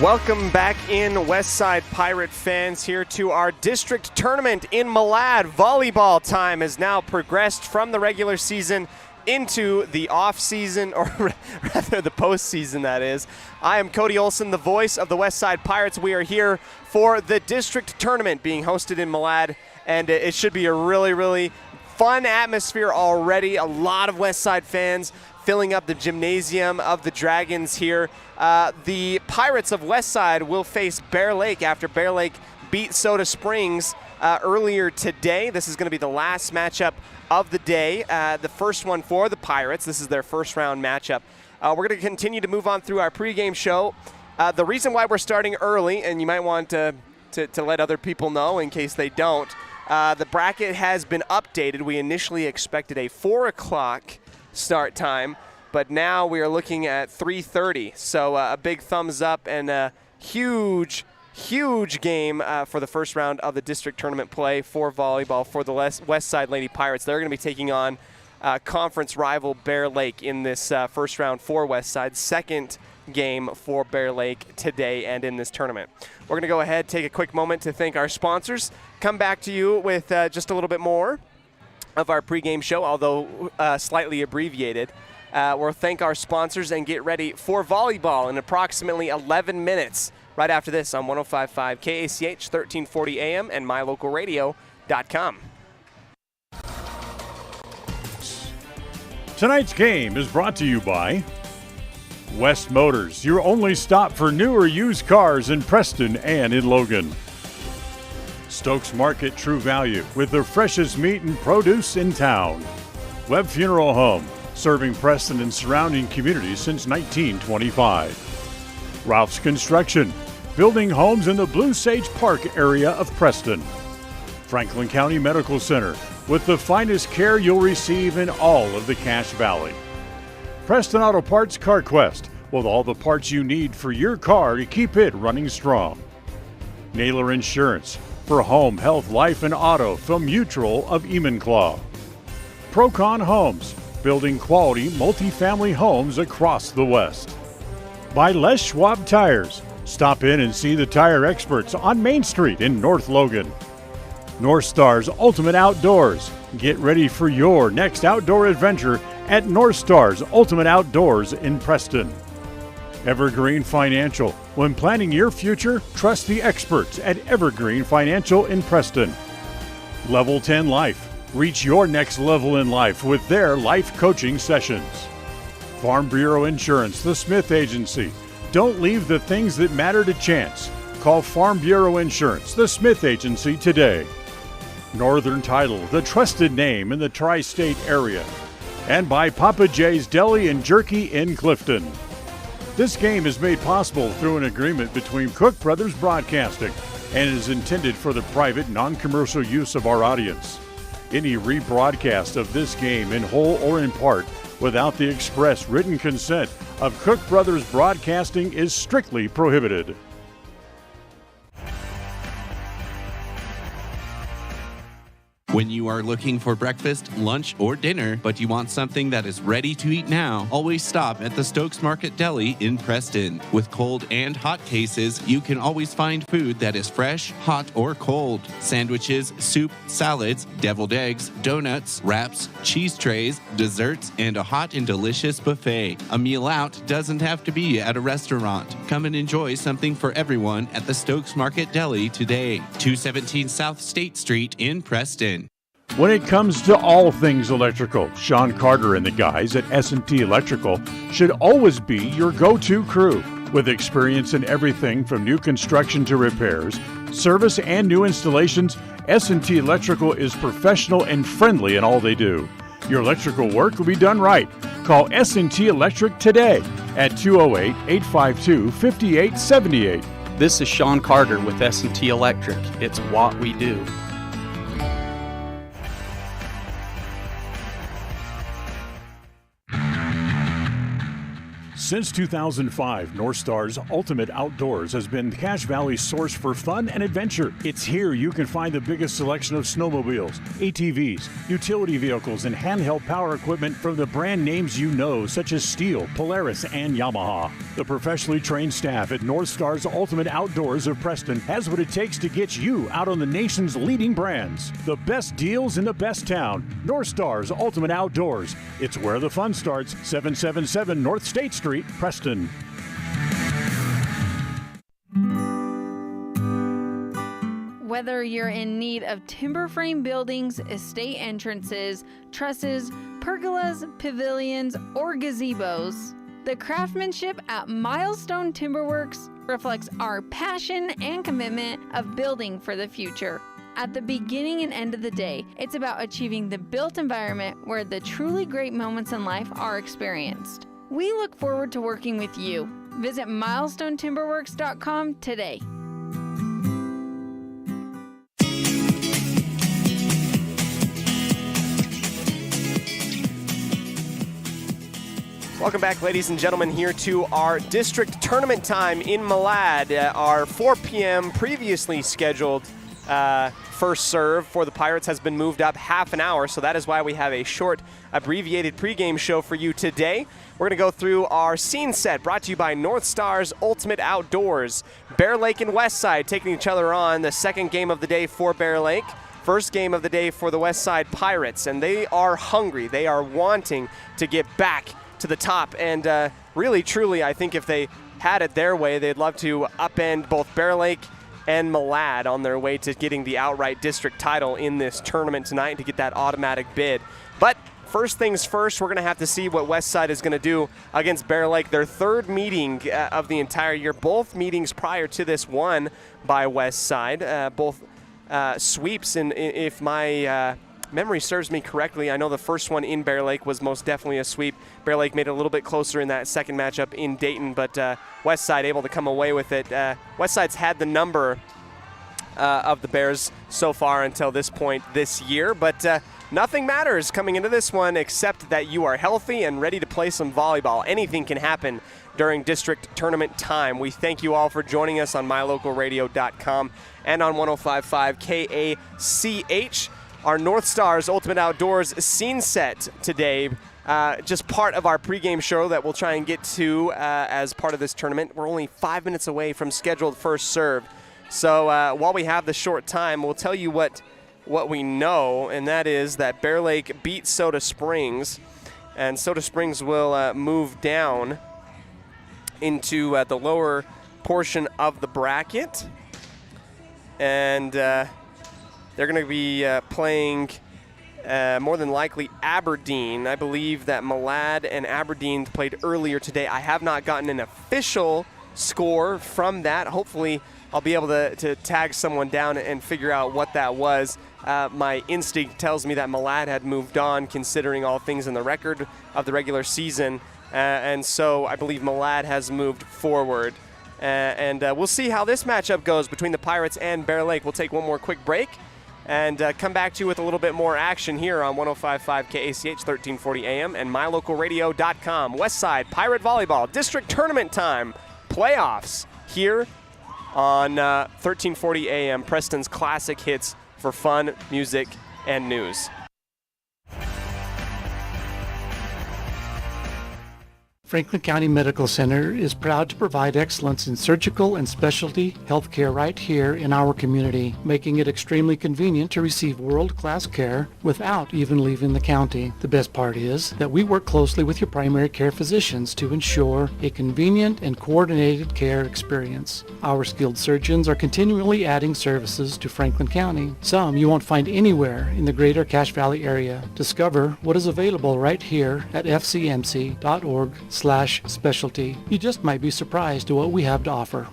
Welcome back in, Westside Pirate fans, here to our district tournament in Malad. Volleyball time has now progressed from the regular season into the off-season, or rather the postseason, that is. I am Cody Olsen, the voice of the Westside Pirates. We are here for the district tournament being hosted in Malad, and it should be a really, really fun atmosphere already. A lot of Westside fans filling up the gymnasium of the Dragons here. The Pirates of Westside will face Bear Lake after Bear Lake beat Soda Springs earlier today. This is going to be the last matchup of the day, the first one for the Pirates. This is their first round matchup. We're going to continue to move on through our pregame show. The reason why we're starting early, and you might want to let other people know in case they don't, the bracket has been updated. We initially expected a 4 o'clock start time, but now we are looking at 3:30. So a big thumbs up and a huge game for the first round of the district tournament play for volleyball for the Westside Lady Pirates. They're going to be taking on conference rival Bear Lake in this first round for Westside. Second game for Bear Lake today and in this tournament. We're going to go ahead, take a quick moment to thank our sponsors, come back to you with just a little bit more of our pregame show, although slightly abbreviated. We'll thank our sponsors and get ready for volleyball in approximately 11 minutes right after this on 105.5 KACH, 1340 AM, and mylocalradio.com. Tonight's game is brought to you by West Motors, your only stop for new or used cars in Preston and in Logan. Stokes Market True Value with the freshest meat and produce in town. Webb Funeral Home, serving Preston and surrounding communities since 1925. Ralph's Construction, building homes in the Blue Sage Park area of Preston. Franklin County Medical Center, with the finest care you'll receive in all of the Cache Valley. Preston Auto Parts CarQuest, with all the parts you need for your car to keep it running strong. Naylor Insurance, for home, health, life, and auto from Mutual of Enumclaw. Procon Homes, building quality multifamily homes across the West. By Les Schwab Tires, stop in and see the tire experts on Main Street in North Logan. North Star's Ultimate Outdoors, get ready for your next outdoor adventure at North Star's Ultimate Outdoors in Preston. Evergreen Financial, when planning your future, trust the experts at Evergreen Financial in Preston. Level 10 Life, reach your next level in life with their life coaching sessions. Farm Bureau Insurance, the Smith Agency, don't leave the things that matter to chance. Call Farm Bureau Insurance, the Smith Agency today. Northern Title, the trusted name in the tri-state area. And by Papa J's Deli and Jerky in Clifton. This game is made possible through an agreement between Cook Brothers Broadcasting and is intended for the private, non-commercial use of our audience. Any rebroadcast of this game in whole or in part without the express written consent of Cook Brothers Broadcasting is strictly prohibited. When you are looking for breakfast, lunch, or dinner, but you want something that is ready to eat now, always stop at the Stokes Market Deli in Preston. With cold and hot cases, you can always find food that is fresh, hot, or cold. Sandwiches, soup, salads, deviled eggs, donuts, wraps, cheese trays, desserts, and a hot and delicious buffet. A meal out doesn't have to be at a restaurant. Come and enjoy something for everyone at the Stokes Market Deli today. 217 South State Street in Preston. When it comes to all things electrical, Sean Carter and the guys at S&T Electrical should always be your go-to crew. With experience in everything from new construction to repairs, service, and new installations, S&T Electrical is professional and friendly in all they do. Your electrical work will be done right. Call S&T Electric today at 208-852-5878. This is Sean Carter with S&T Electric. It's what we do. Since 2005, North Star's Ultimate Outdoors has been Cache Valley's source for fun and adventure. It's here you can find the biggest selection of snowmobiles, ATVs, utility vehicles, and handheld power equipment from the brand names you know, such as Steel, Polaris, and Yamaha. The professionally trained staff at North Star's Ultimate Outdoors of Preston has what it takes to get you out on the nation's leading brands. The best deals in the best town. North Star's Ultimate Outdoors. It's where the fun starts. 777 North State Street, Preston. Whether you're in need of timber frame buildings, estate entrances, trusses, pergolas, pavilions, or gazebos, the craftsmanship at Milestone Timberworks reflects our passion and commitment of building for the future. At the beginning and end of the day, it's about achieving the built environment where the truly great moments in life are experienced. We look forward to working with you. Visit milestonetimberworks.com today. Welcome back, ladies and gentlemen, here to our district tournament time in Malad. Our 4 p.m. previously scheduled first serve for the Pirates has been moved up half an hour, so that is why we have a short, abbreviated pregame show for you today. We're going to go through our scene set brought to you by North Star's Ultimate Outdoors. Bear Lake and Westside taking each other on, the second game of the day for Bear Lake, first game of the day for the Westside Pirates, and they are hungry. They are wanting to get back to the top, and really, truly, I think if they had it their way, they'd love to upend both Bear Lake and Malad on their way to getting the outright district title in this tournament tonight to get that automatic bid. But first things first, we're going to have to see what Westside is going to do against Bear Lake. Their third meeting of the entire year. Both meetings prior to this won by Westside. Both sweeps, and if my memory serves me correctly, I know the first one in Bear Lake was most definitely a sweep. Bear Lake made it a little bit closer in that second matchup in Dayton, but Westside able to come away with it. Westside's had the number of the Bears so far until this point this year, but nothing matters coming into this one except that you are healthy and ready to play some volleyball. Anything can happen during district tournament time. We thank you all for joining us on mylocalradio.com and on 105.5 KACH. Our North Stars Ultimate Outdoors scene set today, just part of our pregame show that we'll try and get to as part of this tournament. We're only 5 minutes away from scheduled first serve. So while we have the short time, we'll tell you what we know, and that is that Bear Lake beat Soda Springs, and Soda Springs will move down into the lower portion of the bracket. And they're going to be playing more than likely Aberdeen. I believe that Malad and Aberdeen played earlier today. I have not gotten an official score from that. Hopefully I'll be able to tag someone down and figure out what that was. My instinct tells me that Malad had moved on considering all things in the record of the regular season. And so I believe Malad has moved forward. And we'll see how this matchup goes between the Pirates and Bear Lake. We'll take one more quick break and come back to you with a little bit more action here on 105.5 KACH, 1340 AM, and mylocalradio.com. Westside Pirate Volleyball District Tournament time, playoffs here on 1340 AM, Preston's classic hits for fun, music, and news. Franklin County Medical Center is proud to provide excellence in surgical and specialty healthcare right here in our community, making it extremely convenient to receive world-class care without even leaving the county. The best part is that we work closely with your primary care physicians to ensure a convenient and coordinated care experience. Our skilled surgeons are continually adding services to Franklin County, some you won't find anywhere in the greater Cache Valley area. Discover what is available right here at fcmc.org/specialty. You just might be surprised at what we have to offer.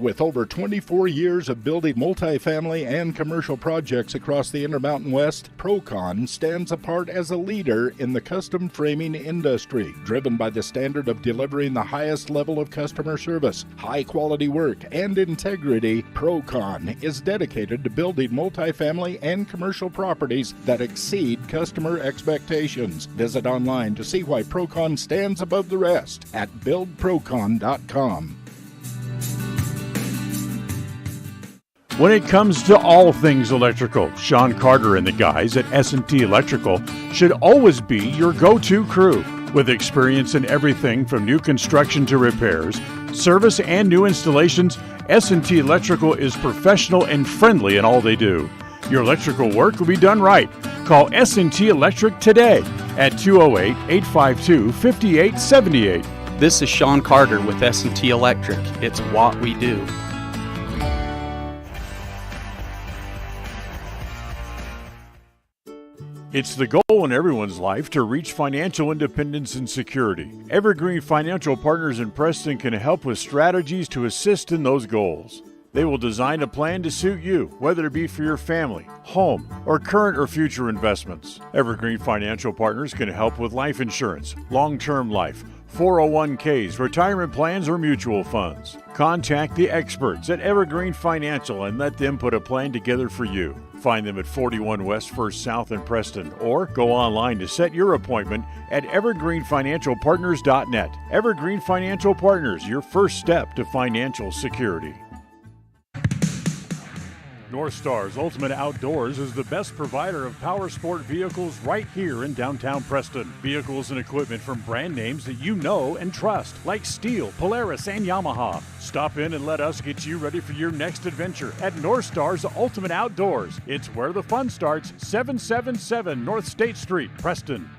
With over 24 years of building multifamily and commercial projects across the Intermountain West, Procon stands apart as a leader in the custom framing industry, driven by the standard of delivering the highest level of customer service, high-quality work, and integrity. Procon is dedicated to building multifamily and commercial properties that exceed customer expectations. Visit online to see why Procon stands above the rest at buildprocon.com. When it comes to all things electrical, Sean Carter and the guys at S&T Electrical should always be your go-to crew. With experience in everything from new construction to repairs, service, and new installations, S&T Electrical is professional and friendly in all they do. Your electrical work will be done right. Call S&T Electric today at 208-852-5878. This is Sean Carter with S&T Electric. It's what we do. It's the goal in everyone's life to reach financial independence and security. Evergreen Financial Partners in Preston can help with strategies to assist in those goals. They will design a plan to suit you, whether it be for your family, home, or current or future investments. Evergreen Financial Partners can help with life insurance, long-term life, 401ks, retirement plans, or mutual funds. Contact the experts at Evergreen Financial and let them put a plan together for you. Find them at 41 West 1st South in Preston, or go online to set your appointment at evergreenfinancialpartners.net. Evergreen Financial Partners, your first step to financial security. North Star's Ultimate Outdoors is the best provider of power sport vehicles right here in downtown Preston. Vehicles and equipment from brand names that you know and trust, like Steel, Polaris, and Yamaha. Stop in and let us get you ready for your next adventure at North Star's Ultimate Outdoors. It's where the fun starts, 777 North State Street, Preston.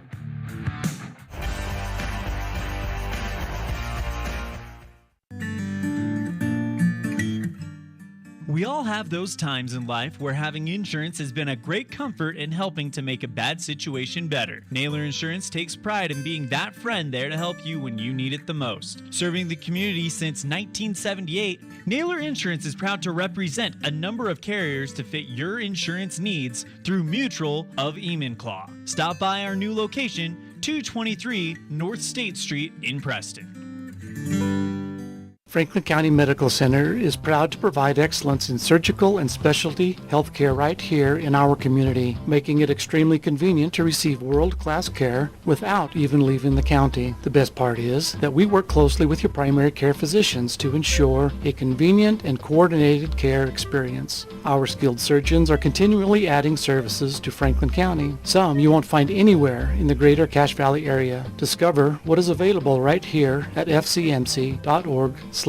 We all have those times in life where having insurance has been a great comfort in helping to make a bad situation better. Naylor Insurance takes pride in being that friend there to help you when you need it the most. Serving the community since 1978, Naylor Insurance is proud to represent a number of carriers to fit your insurance needs through Mutual of Enumclaw. Stop by our new location, 223 North State Street in Preston. Franklin County Medical Center is proud to provide excellence in surgical and specialty healthcare right here in our community, making it extremely convenient to receive world-class care without even leaving the county. The best part is that we work closely with your primary care physicians to ensure a convenient and coordinated care experience. Our skilled surgeons are continually adding services to Franklin County, some you won't find anywhere in the greater Cache Valley area. Discover what is available right here at fcmc.org/specialty.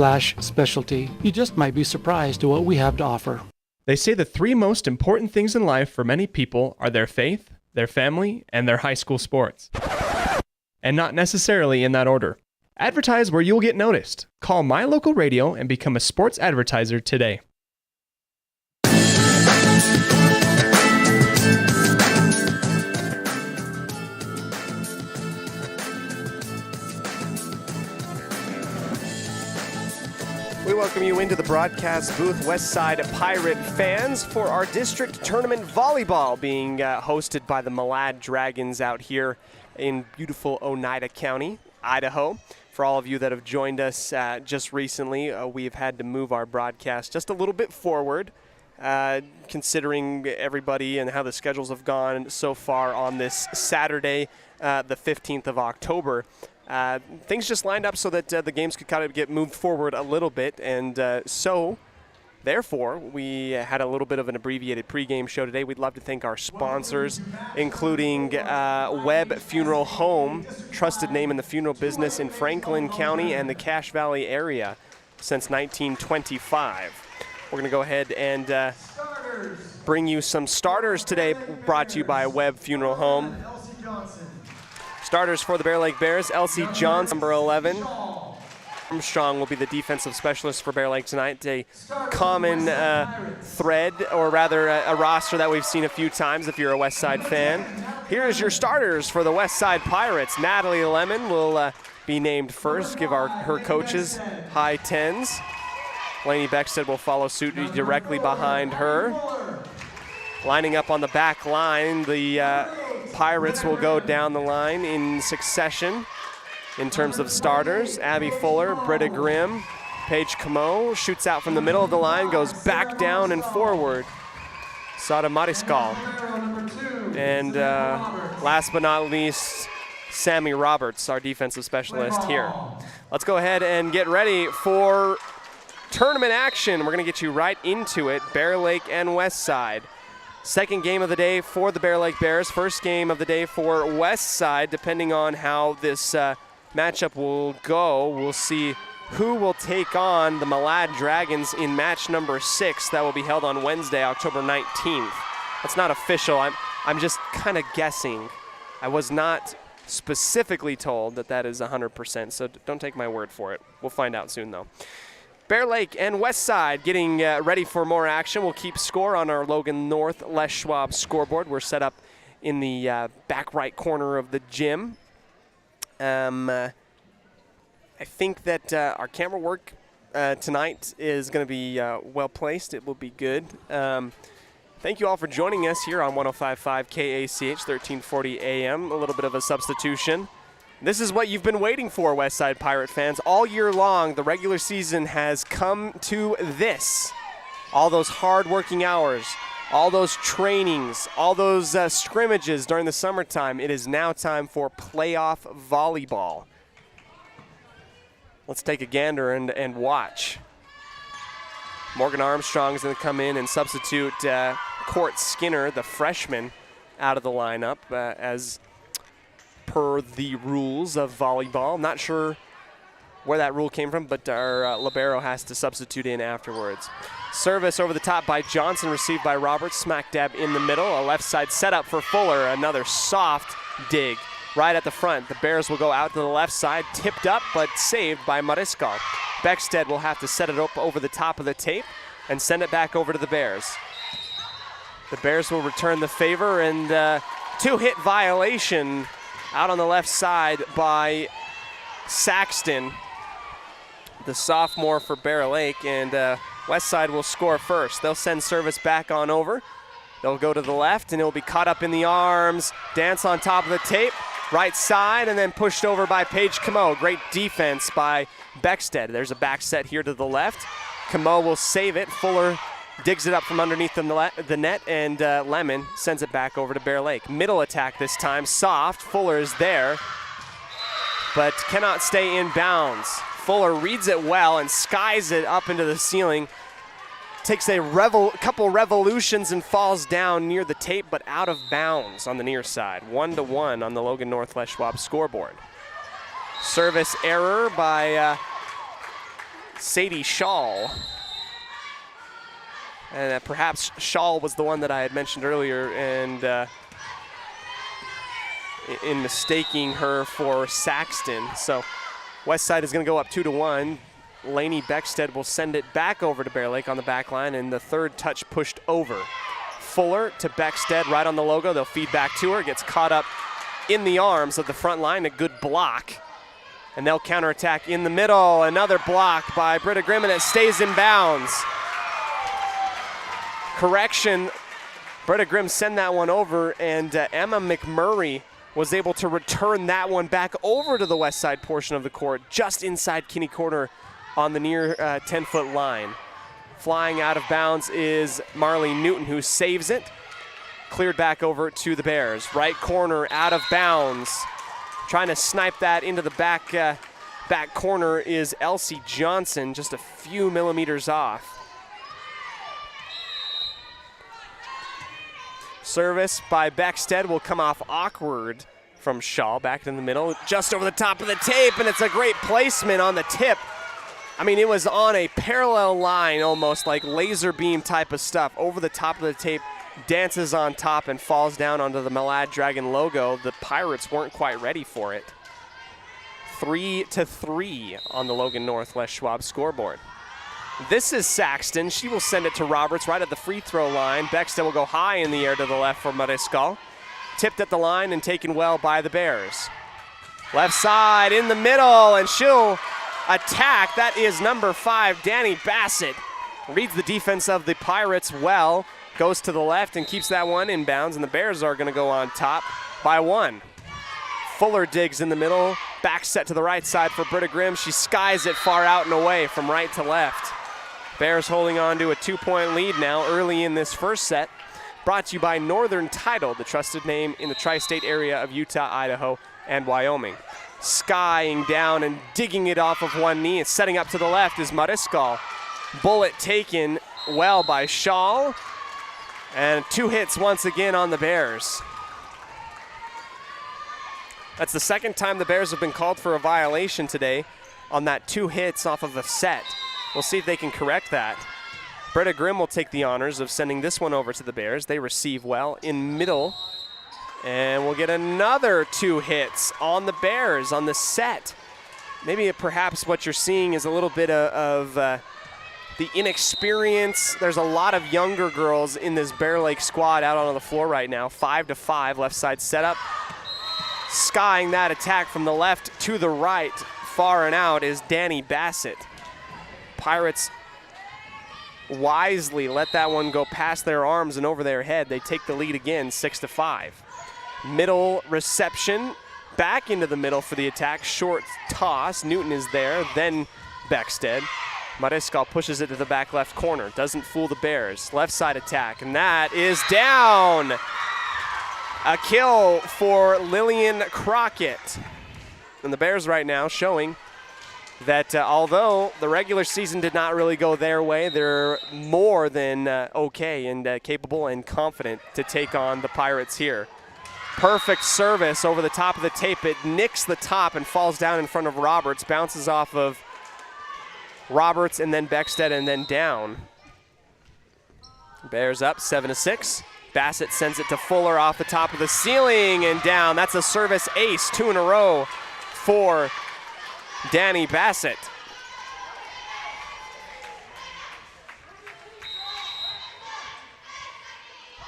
You just might be surprised to what we have to offer. They say the three most important things in life for many people are their faith, their family, and their high school sports. And not necessarily in that order. Advertise where you'll get noticed. Call My Local Radio and become a sports advertiser today. We welcome you into the broadcast booth, Westside Pirate fans, for our district tournament volleyball being hosted by the Malad Dragons out here in beautiful Oneida County, Idaho. For all of you that have joined us just recently, we've had to move our broadcast just a little bit forward, considering everybody and how the schedules have gone so far on this Saturday, the 15th of October. Things just lined up so that the games could kind of get moved forward a little bit, and so therefore we had a little bit of an abbreviated pregame show today. We'd love to thank our sponsors, including Webb Funeral Home, trusted name in the funeral business in Franklin County and the Cache Valley area since 1925. We're going to go ahead and bring you some starters today, brought to you by Webb Funeral Home. Starters for the Bear Lake Bears, Elsie Johnson, number 11. Armstrong will be the defensive specialist for Bear Lake tonight. A common thread, or rather a roster that we've seen a few times if you're a Westside fan. Here is your starters for the Westside Pirates. Natalie Lemon will be named first, give her coaches high 10s. Lainey Beckstead will follow suit directly behind her. Lining up on the back line, the Pirates will go down the line in succession in terms of starters. Abby Fuller, Britta Grimm, Paige Camo shoots out from the middle of the line, goes back down and forward. Sada Mariscal. And last but not least, Sammy Roberts, our defensive specialist here. Let's go ahead and get ready for tournament action. We're going to get you right into it. Bear Lake and Westside. Second game of the day for the Bear Lake Bears. First game of the day for Westside. Depending on how this matchup will go, we'll see who will take on the Malad Dragons in match number 6 that will be held on Wednesday, October 19th. That's not official. I'm just kind of guessing. I was not specifically told that that is 100%, so don't take my word for it. We'll find out soon, though. Bear Lake and Westside getting ready for more action. We'll keep score on our Logan North Les Schwab scoreboard. We're set up in the back right corner of the gym. I think that our camera work tonight is going to be well placed. It will be good. Thank you all for joining us here on 105.5 KACH, 1340 AM. A little bit of a substitution. This is what you've been waiting for, Westside Pirate fans. All year long, the regular season has come to this. All those hard-working hours, all those trainings, all those scrimmages during the summertime. It is now time for playoff volleyball. Let's take a gander and watch. Morgan Armstrong is going to come in and substitute Court Skinner, the freshman, out of the lineup as per the rules of volleyball. Not sure where that rule came from, but our libero has to substitute in afterwards. Service over the top by Johnson, received by Roberts, smack dab in the middle. A left side setup for Fuller, another soft dig right at the front. The Bears will go out to the left side, tipped up but saved by Mariscal. Beckstead will have to set it up over the top of the tape and send it back over to the Bears. The Bears will return the favor, and two-hit violation out on the left side by Saxton, the sophomore for Bear Lake, and Westside will score first. They'll send service back on over. They'll go to the left, and it'll be caught up in the arms, dance on top of the tape, right side, and then pushed over by Paige Camo. Great defense by Beckstead. There's a back set here to the left. Camo will save it. Fuller digs it up from underneath the net, and Lemon sends it back over to Bear Lake. Middle attack this time, soft. Fuller is there, but cannot stay in bounds. Fuller reads it well and skies it up into the ceiling. Takes a couple revolutions and falls down near the tape, but out of bounds on the near side. 1-1 on the Logan North Les Schwab scoreboard. Service error by Sadie Shaw. And perhaps Shaw was the one that I had mentioned earlier, and in mistaking her for Saxton. So Westside is going to go up 2-1. Lainey Beckstead will send it back over to Bear Lake on the back line, and the third touch pushed over. Fuller to Beckstead right on the logo. They'll feed back to her. Gets caught up in the arms of the front line. A good block. And they'll counterattack in the middle. Another block by Britta Grimm, and it stays in bounds. Correction. Britta Grimm sent that one over, and Emma McMurray was able to return that one back over to the west side portion of the court, just inside Kinney corner on the near 10-foot line. Flying out of bounds is Marley Newton, who saves it. Cleared back over to the Bears. Right corner, out of bounds. Trying to snipe that into the back corner is Elsie Johnson, just a few millimeters off. Service by Beckstead will come off awkward from Shaw, back in the middle, just over the top of the tape, and it's a great placement on the tip. I mean, it was on a parallel line, almost like laser beam type of stuff. Over the top of the tape, dances on top and falls down onto the Malad Dragon logo. The Pirates weren't quite ready for it. 3-3 on the Logan North Les Schwab scoreboard. This is Saxton. She will send it to Roberts right at the free throw line. Beckstead will go high in the air to the left for Mariscal. Tipped at the line and taken well by the Bears. Left side in the middle, and she'll attack. That is number 5, Danny Bassett. Reads the defense of the Pirates well. Goes to the left and keeps that one inbounds, and the Bears are going to go on top by 1. Fuller digs in the middle. Back set to the right side for Britta Grimm. She skies it far out and away from right to left. Bears holding on to a 2-point lead now early in this first set. Brought to you by Northern Title, the trusted name in the tri-state area of Utah, Idaho, and Wyoming. Skying down and digging it off of one knee and setting up to the left is Mariscal. Bullet taken well by Shaw. And 2 hits once again on the Bears. That's the second time the Bears have been called for a violation today on that 2 hits off of the set. We'll see if they can correct that. Britta Grimm will take the honors of sending this one over to the Bears. They receive well in middle. And we'll get another 2 hits on the Bears on the set. Maybe perhaps what you're seeing is a little bit of the inexperience. There's a lot of younger girls in this Bear Lake squad out on the floor right now. 5-5, left side setup. Skying that attack from the left to the right, far and out, is Danny Bassett. Pirates wisely let that one go past their arms and over their head. They take the lead again, 6-5. Middle reception, back into the middle for the attack. Short toss, Newton is there, then Beckstead. Mariscal pushes it to the back left corner. Doesn't fool the Bears. Left side attack, and that is down. A kill for Lillian Crockett. And the Bears right now showing that although the regular season did not really go their way, they're more than okay and capable and confident to take on the Pirates here. Perfect service over the top of the tape. It nicks the top and falls down in front of Roberts. Bounces off of Roberts and then Beckstead and then down. Bears up 7-6. Bassett sends it to Fuller off the top of the ceiling and down. That's a service ace, 2 in a row for Danny Bassett.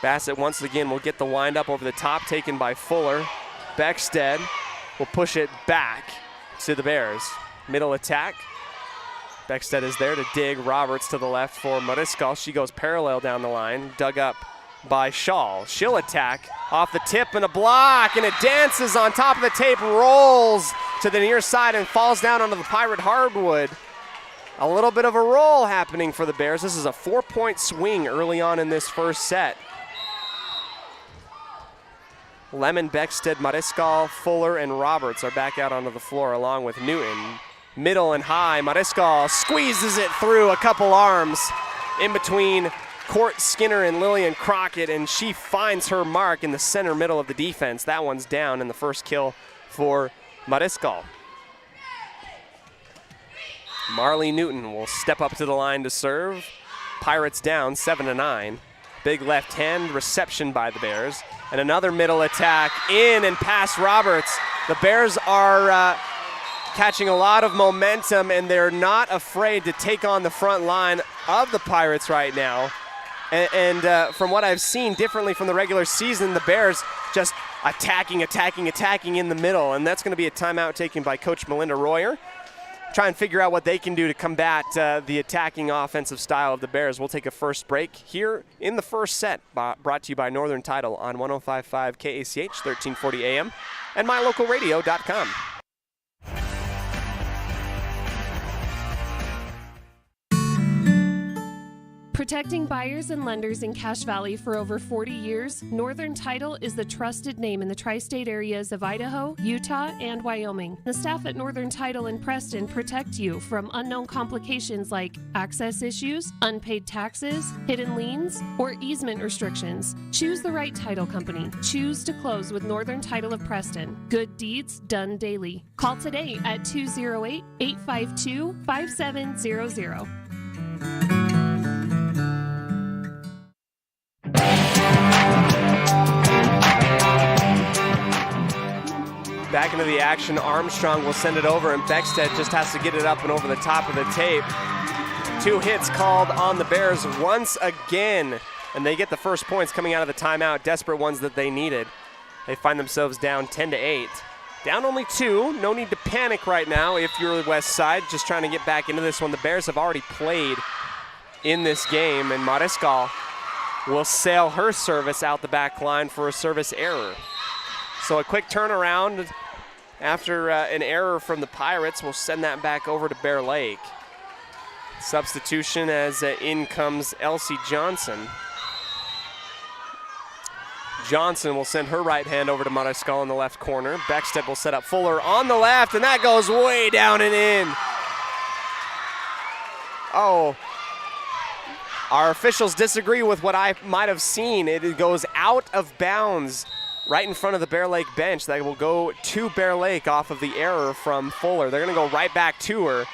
Bassett once again will get the wind-up over the top, taken by Fuller. Beckstead will push it back to the Bears. Middle attack. Beckstead is there to dig. Roberts to the left for Mariscal. She goes parallel down the line, dug up by Shaw. She'll attack off the tip and a block, and it dances on top of the tape, rolls to the near side and falls down onto the Pirate hardwood. A little bit of a roll happening for the Bears. This is a 4-point swing early on in this first set. Lemon, Beckstead, Mariscal, Fuller, and Roberts are back out onto the floor along with Newton. Middle and high, Mariscal squeezes it through a couple arms in between Court Skinner and Lillian Crockett, and she finds her mark in the center middle of the defense. That one's down in the first kill for Mariscal. Marley Newton will step up to the line to serve. Pirates down 7-9. Big left hand reception by the Bears. And another middle attack in and past Roberts. The Bears are catching a lot of momentum, and they're not afraid to take on the front line of the Pirates right now. And from what I've seen, differently from the regular season, the Bears just attacking in the middle. And that's going to be a timeout taken by Coach Melinda Royer. Try and figure out what they can do to combat the attacking offensive style of the Bears. We'll take a first break here in the first set, brought to you by Northern Title on 105.5 KACH, 1340 AM, and mylocalradio.com. Protecting buyers and lenders in Cache Valley for over 40 years, Northern Title is the trusted name in the tri-state areas of Idaho, Utah, and Wyoming. The staff at Northern Title in Preston protect you from unknown complications like access issues, unpaid taxes, hidden liens, or easement restrictions. Choose the right title company. Choose to close with Northern Title of Preston. Good deeds done daily. Call today at 208-852-5700. Back into the action, Armstrong will send it over, and Beckstead just has to get it up and over the top of the tape. 2 hits called on the Bears once again, and they get the first points coming out of the timeout, desperate ones that they needed. They find themselves down 10-8. Down only 2. No need to panic right now if you're the West Side. Just trying to get back into this one. The Bears have already played in this game, and Mariscal will sail her service out the back line for a service error. So a quick turnaround after an error from the Pirates. We'll send that back over to Bear Lake. Substitution as in comes Elsie Johnson. Johnson will send her right hand over to Mariscal in the left corner. Beckstead will set up Fuller on the left, and that goes way down and in. Oh, our officials disagree with what I might have seen. It goes out of bounds right in front of the Bear Lake bench. That will go to Bear Lake off of the error from Fuller. They're going to go right back to her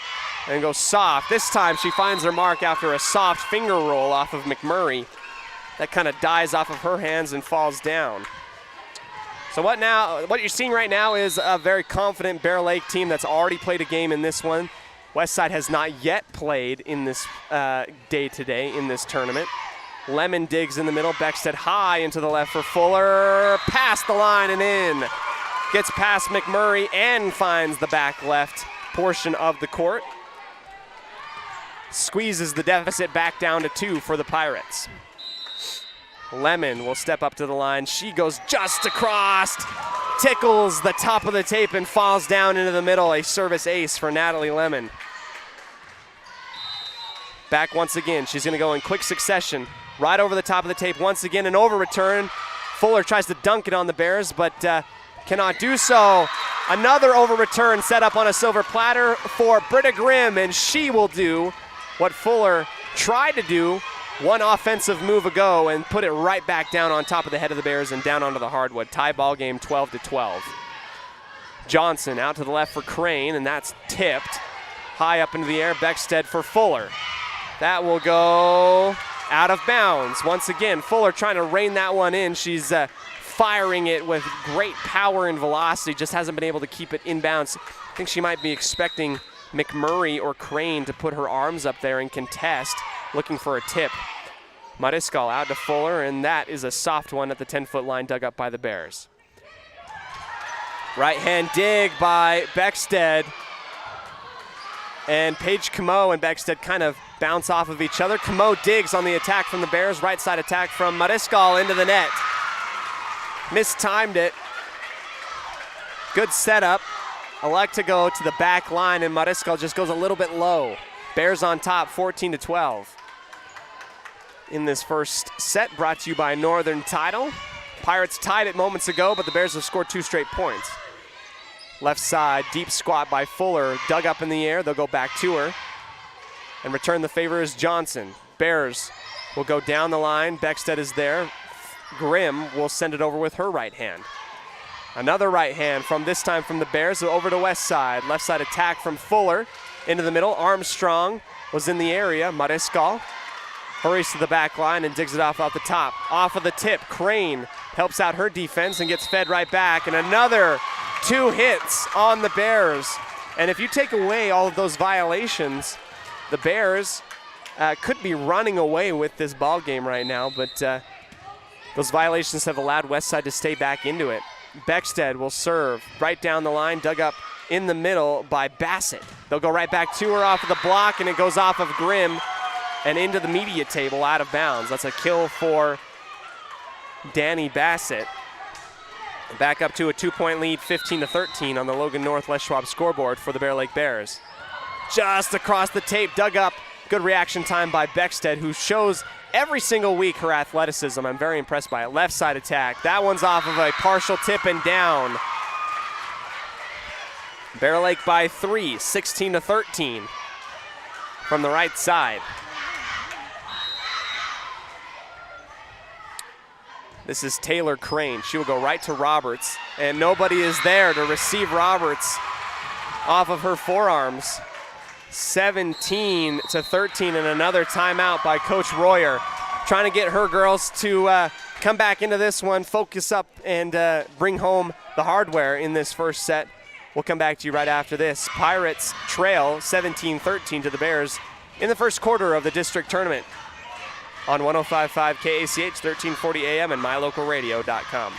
and go soft. This time she finds her mark after a soft finger roll off of McMurray. That kind of dies off of her hands and falls down. So what you're seeing right now is a very confident Bear Lake team that's already played a game in this one. Westside has not yet played in this day today in this tournament. Lemon digs in the middle. Beckstead high into the left for Fuller. Past the line and in. Gets past McMurray and finds the back left portion of the court. Squeezes the deficit back down to 2 for the Pirates. Lemon will step up to the line. She goes just across, tickles the top of the tape and falls down into the middle. A service ace for Natalie Lemon. Back once again. She's going to go in quick succession. Right over the top of the tape once again. An over return. Fuller tries to dunk it on the Bears, but cannot do so. Another over return set up on a silver platter for Britta Grimm, and she will do what Fuller tried to do one offensive move ago and put it right back down on top of the head of the Bears and down onto the hardwood. Tie ball game 12-12. Johnson out to the left for Crane, and that's tipped. High up into the air, Beckstead for Fuller. That will go out of bounds. Once again, Fuller trying to rein that one in. She's firing it with great power and velocity, just hasn't been able to keep it in bounds. I think she might be expecting McMurray or Crane to put her arms up there and contest, looking for a tip. Mariscal out to Fuller, and that is a soft one at the 10-foot line dug up by the Bears. Right hand dig by Beckstead. And Paige Camo and Beckstead kind of bounce off of each other. Camo digs on the attack from the Bears. Right side attack from Mariscal into the net. Mistimed it. Good setup. Elect to go to the back line, and Mariscal just goes a little bit low. Bears on top, 14-12. In this first set, brought to you by Northern Title. Pirates tied it moments ago, but the Bears have scored 2 straight points. Left side, deep squat by Fuller, dug up in the air. They'll go back to her. And return the favor is Johnson. Bears will go down the line. Beckstead is there. Grimm will send it over with her right hand. Another right hand from this time from the Bears over to West Side. Left side attack from Fuller into the middle. Armstrong was in the area. Mariscal hurries to the back line and digs it off the top. Off of the tip, Crane helps out her defense and gets fed right back. And another 2 hits on the Bears. And if you take away all of those violations, the Bears could be running away with this ball game right now, but those violations have allowed Westside to stay back into it. Beckstead will serve right down the line, dug up in the middle by Bassett. They'll go right back to her off of the block, and it goes off of Grimm and into the media table out of bounds. That's a kill for Danny Bassett. Back up to a 2-point lead, 15-13 on the Logan North Les Schwab scoreboard for the Bear Lake Bears. Just across the tape, dug up. Good reaction time by Beckstead, who shows every single week her athleticism. I'm very impressed by it. Left side attack. That one's off of a partial tip and down. Bear Lake by 3, 16-13 from the right side. This is Taylor Crane. She will go right to Roberts, and nobody is there to receive Roberts off of her forearms. 17-13, and another timeout by Coach Royer, trying to get her girls to come back into this one, focus up, and bring home the hardware in this first set. We'll come back to you right after this. Pirates trail 17-13 to the Bears in the first quarter of the district tournament on 105.5 KACH, 1340 AM, and mylocalradio.com.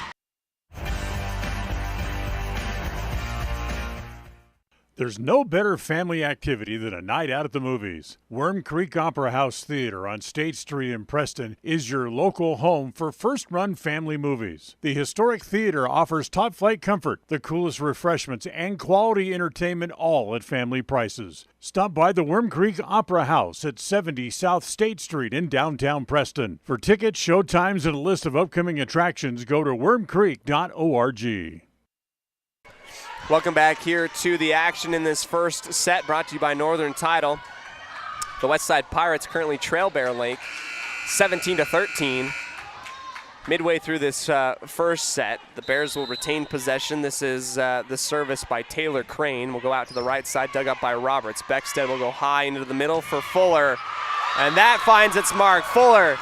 There's no better family activity than a night out at the movies. Worm Creek Opera House Theater on State Street in Preston is your local home for first-run family movies. The historic theater offers top-flight comfort, the coolest refreshments, and quality entertainment, all at family prices. Stop by the Worm Creek Opera House at 70 South State Street in downtown Preston. For tickets, show times, and a list of upcoming attractions, go to wormcreek.org. Welcome back here to the action in this first set, brought to you by Northern Title. The Westside Pirates currently trail Bear Lake 17-13. Midway through this first set, the Bears will retain possession. This is the service by Taylor Crane. Will go out to the right side, dug up by Roberts. Beckstead will go high into the middle for Fuller, and that finds its mark. Fuller,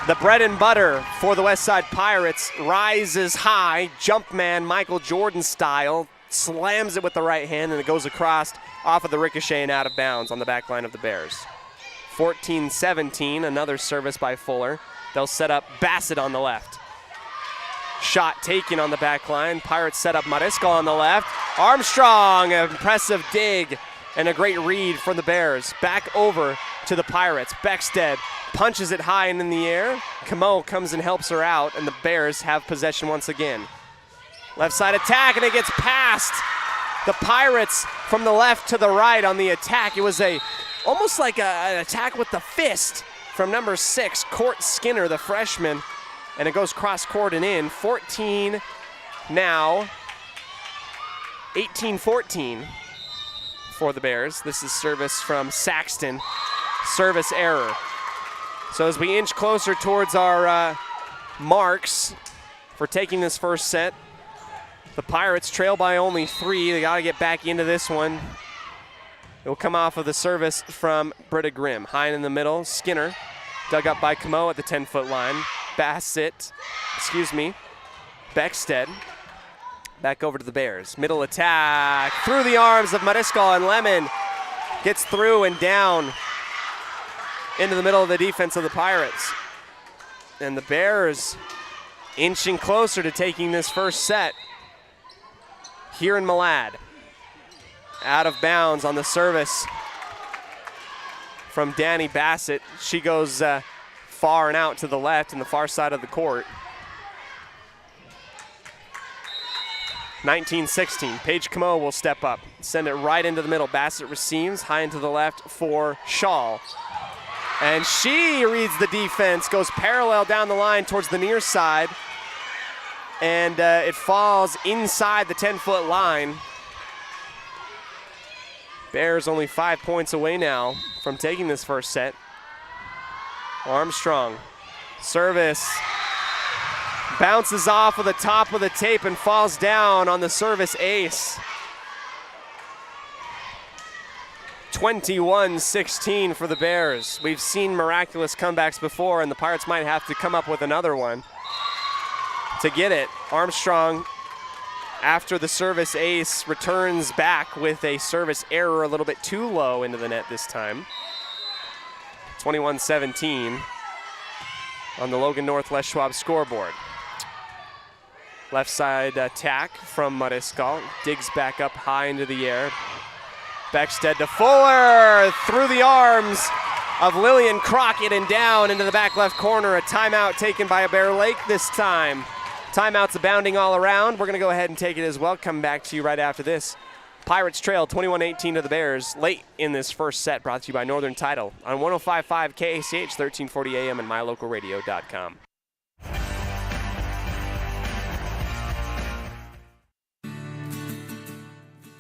the bread and butter for the Westside Pirates, rises high, jump man Michael Jordan style, slams it with the right hand, and it goes across off of the ricochet and out of bounds on the back line of the Bears. 14-17, another service by Fuller. They'll set up Bassett on the left. Shot taken on the back line. Pirates set up Mariscal on the left. Armstrong, an impressive dig and a great read from the Bears. Back over to the Pirates. Beckstead punches it high and in the air. Camo comes and helps her out, and the Bears have possession once again. Left side attack, and it gets past the Pirates from the left to the right on the attack. It was almost like an attack with the fist from number 6, Court Skinner, the freshman, and it goes cross court and in. 14 now, 18-14 for the Bears. This is service from Saxton, service error. So as we inch closer towards our marks for taking this first set, the Pirates trail by only 3. They got to get back into this one. It will come off of the service from Britta Grimm. High in the middle, Skinner, dug up by Camo at the 10-foot line. Beckstead, back over to the Bears. Middle attack, through the arms of Mariscal, and Lemon gets through and down into the middle of the defense of the Pirates. And the Bears inching closer to taking this first set here in Malad. Out of bounds on the service from Danny Bassett. She goes far and out to the left in the far side of the court. 19-16, Paige Camo will step up, send it right into the middle. Bassett receives, high into the left for Shaw. And she reads the defense, goes parallel down the line towards the near side, and it falls inside the 10-foot line. Bears only 5 points away now from taking this first set. Armstrong, service, bounces off of the top of the tape and falls down on the service ace. 21-16 for the Bears. We've seen miraculous comebacks before, and the Pirates might have to come up with another one to get it. Armstrong, after the service ace, returns back with a service error a little bit too low into the net this time. 21-17 on the Logan North Les Schwab scoreboard. Left side attack from Mariscal, digs back up high into the air. Beckstead to Fuller, through the arms of Lillian Crockett and down into the back left corner. A timeout taken by Bear Lake this time. Timeouts abounding all around. We're going to go ahead and take it as well. Come back to you right after this. Pirates trail 21-18 to the Bears late in this first set, brought to you by Northern Title on 105.5 KACH, 1340 AM and mylocalradio.com.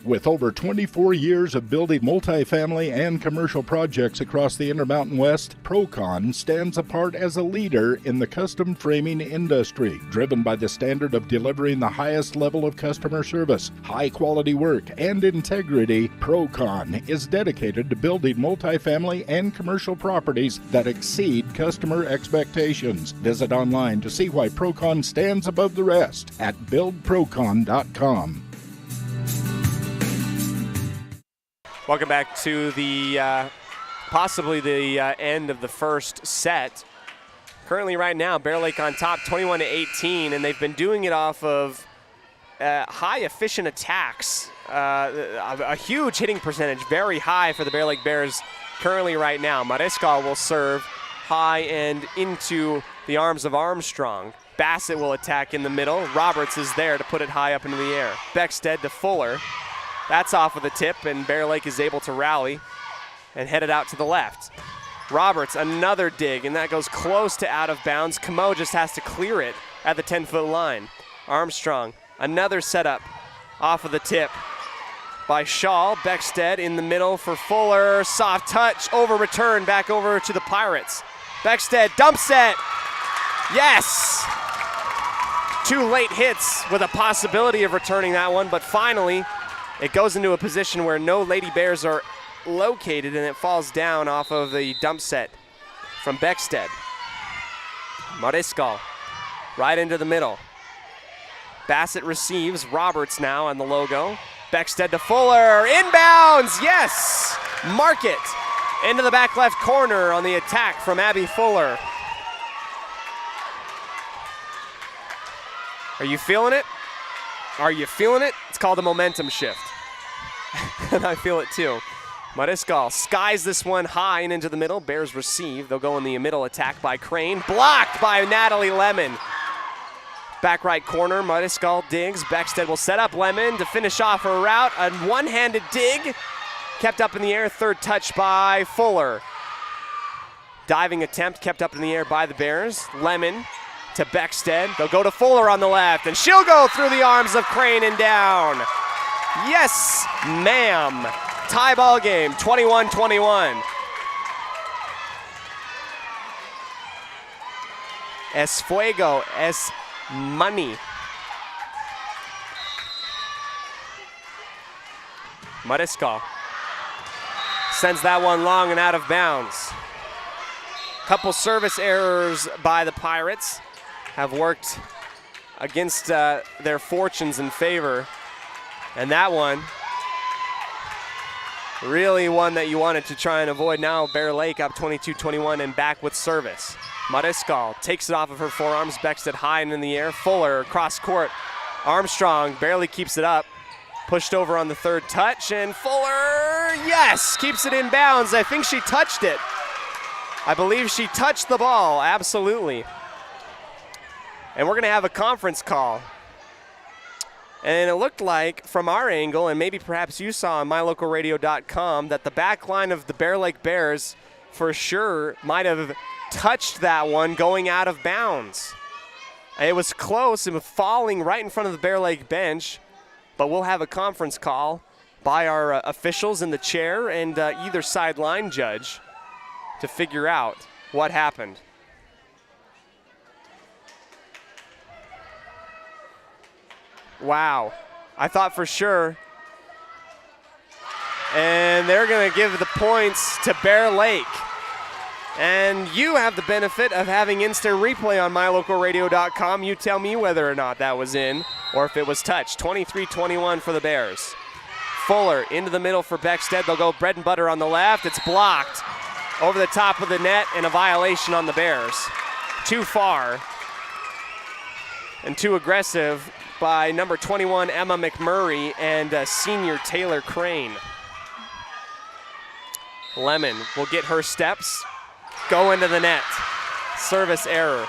With over 24 years of building multifamily and commercial projects across the Intermountain West, Procon stands apart as a leader in the custom framing industry, driven by the standard of delivering the highest level of customer service, high-quality work, and integrity. Procon is dedicated to building multifamily and commercial properties that exceed customer expectations. Visit online to see why Procon stands above the rest at buildprocon.com. Welcome back to the possibly the end of the first set. Currently right now, Bear Lake on top 21-18, and they've been doing it off of high efficient attacks. A huge hitting percentage, very high for the Bear Lake Bears currently right now. Mariscal will serve high and into the arms of Armstrong. Bassett will attack in the middle. Roberts is there to put it high up into the air. Beckstead to Fuller. That's off of the tip, and Bear Lake is able to rally and head it out to the left. Roberts, another dig, and that goes close to out of bounds. Camo just has to clear it at the 10-foot line. Armstrong, another setup off of the tip by Shaw. Beckstead in the middle for Fuller. Soft touch, over return, back over to the Pirates. Beckstead dumps it. Yes! 2 late hits with a possibility of returning that one, but finally it goes into a position where no Lady Bears are located, and it falls down off of the dump set from Beckstead. Mariscal right into the middle. Bassett receives. Roberts now on the logo. Beckstead to Fuller. Inbounds. Yes! Mark it. Into the back left corner on the attack from Abby Fuller. Are you feeling it? Are you feeling it? It's called a momentum shift. And I feel it too. Mariscal skies this one high and into the middle. Bears receive. They'll go in the middle attack by Crane. Blocked by Natalie Lemon. Back right corner, Mariscal digs. Beckstead will set up Lemon to finish off her route. A one-handed dig. Kept up in the air. Third touch by Fuller. Diving attempt kept up in the air by the Bears. Lemon to Beckstead. They'll go to Fuller on the left, and she'll go through the arms of Crane and down. Yes, ma'am. Tie ball game, 21-21. Es fuego, es money. Mariscal sends that one long and out of bounds. Couple service errors by the Pirates have worked against their fortunes in favor. And that one, really one that you wanted to try and avoid. Now Bear Lake up 22-21 and back with service. Mariscal takes it off of her forearms. Beckstead high and in the air. Fuller across court. Armstrong barely keeps it up. Pushed over on the third touch, and Fuller, yes, keeps it in bounds. I think she touched it. I believe she touched the ball, absolutely. And we're gonna have a conference call. And it looked like from our angle, and maybe perhaps you saw on mylocalradio.com, that the back line of the Bear Lake Bears for sure might have touched that one going out of bounds. It was close, it was falling right in front of the Bear Lake bench, but we'll have a conference call by our officials in the chair and either sideline judge to figure out what happened. Wow, I thought for sure. And they're gonna give the points to Bear Lake. And you have the benefit of having instant replay on mylocalradio.com. You tell me whether or not that was in or if it was touched. 23-21 for the Bears. Fuller into the middle for Beckstead. They'll go bread and butter on the left. It's blocked over the top of the net, and a violation on the Bears. Too far and too aggressive by number 21, Emma McMurray, and senior Taylor Crane. Lemon will get her steps, go into the net. Service error.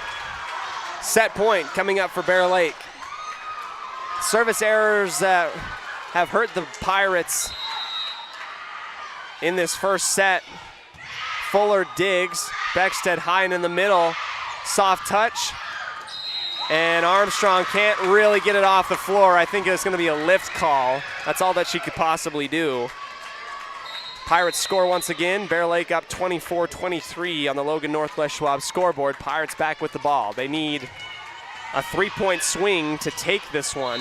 Set point coming up for Bear Lake. Service errors have hurt the Pirates in this first set. Fuller digs, Beckstead high and in the middle, soft touch, and Armstrong can't really get it off the floor. I think it's gonna be a lift call. That's all that she could possibly do. Pirates score once again. Bear Lake up 24-23 on the Logan Northwest Schwab scoreboard. Pirates back with the ball. They need a 3-point swing to take this one.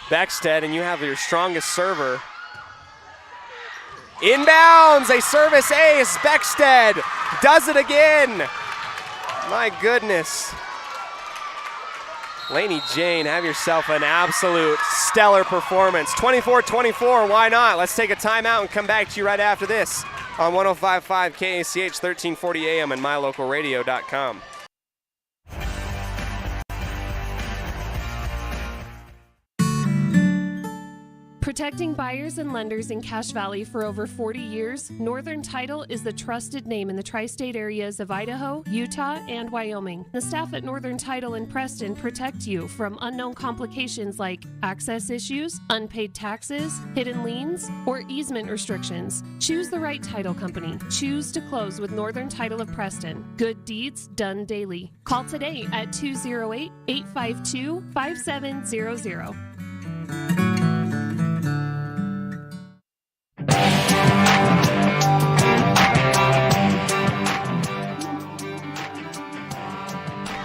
Beckstead, and you have your strongest server. Inbounds, a service ace. Beckstead does it again. My goodness. Laney Jane, have yourself an absolute stellar performance. 24-24, why not? Let's take a timeout and come back to you right after this on 105.5 KACH, 1340 AM and mylocalradio.com. Protecting buyers and lenders in Cache Valley for over 40 years, Northern Title is the trusted name in the tri-state areas of Idaho, Utah, and Wyoming. The staff at Northern Title in Preston protect you from unknown complications like access issues, unpaid taxes, hidden liens, or easement restrictions. Choose the right title company. Choose to close with Northern Title of Preston. Good deeds done daily. Call today at 208-852-5700.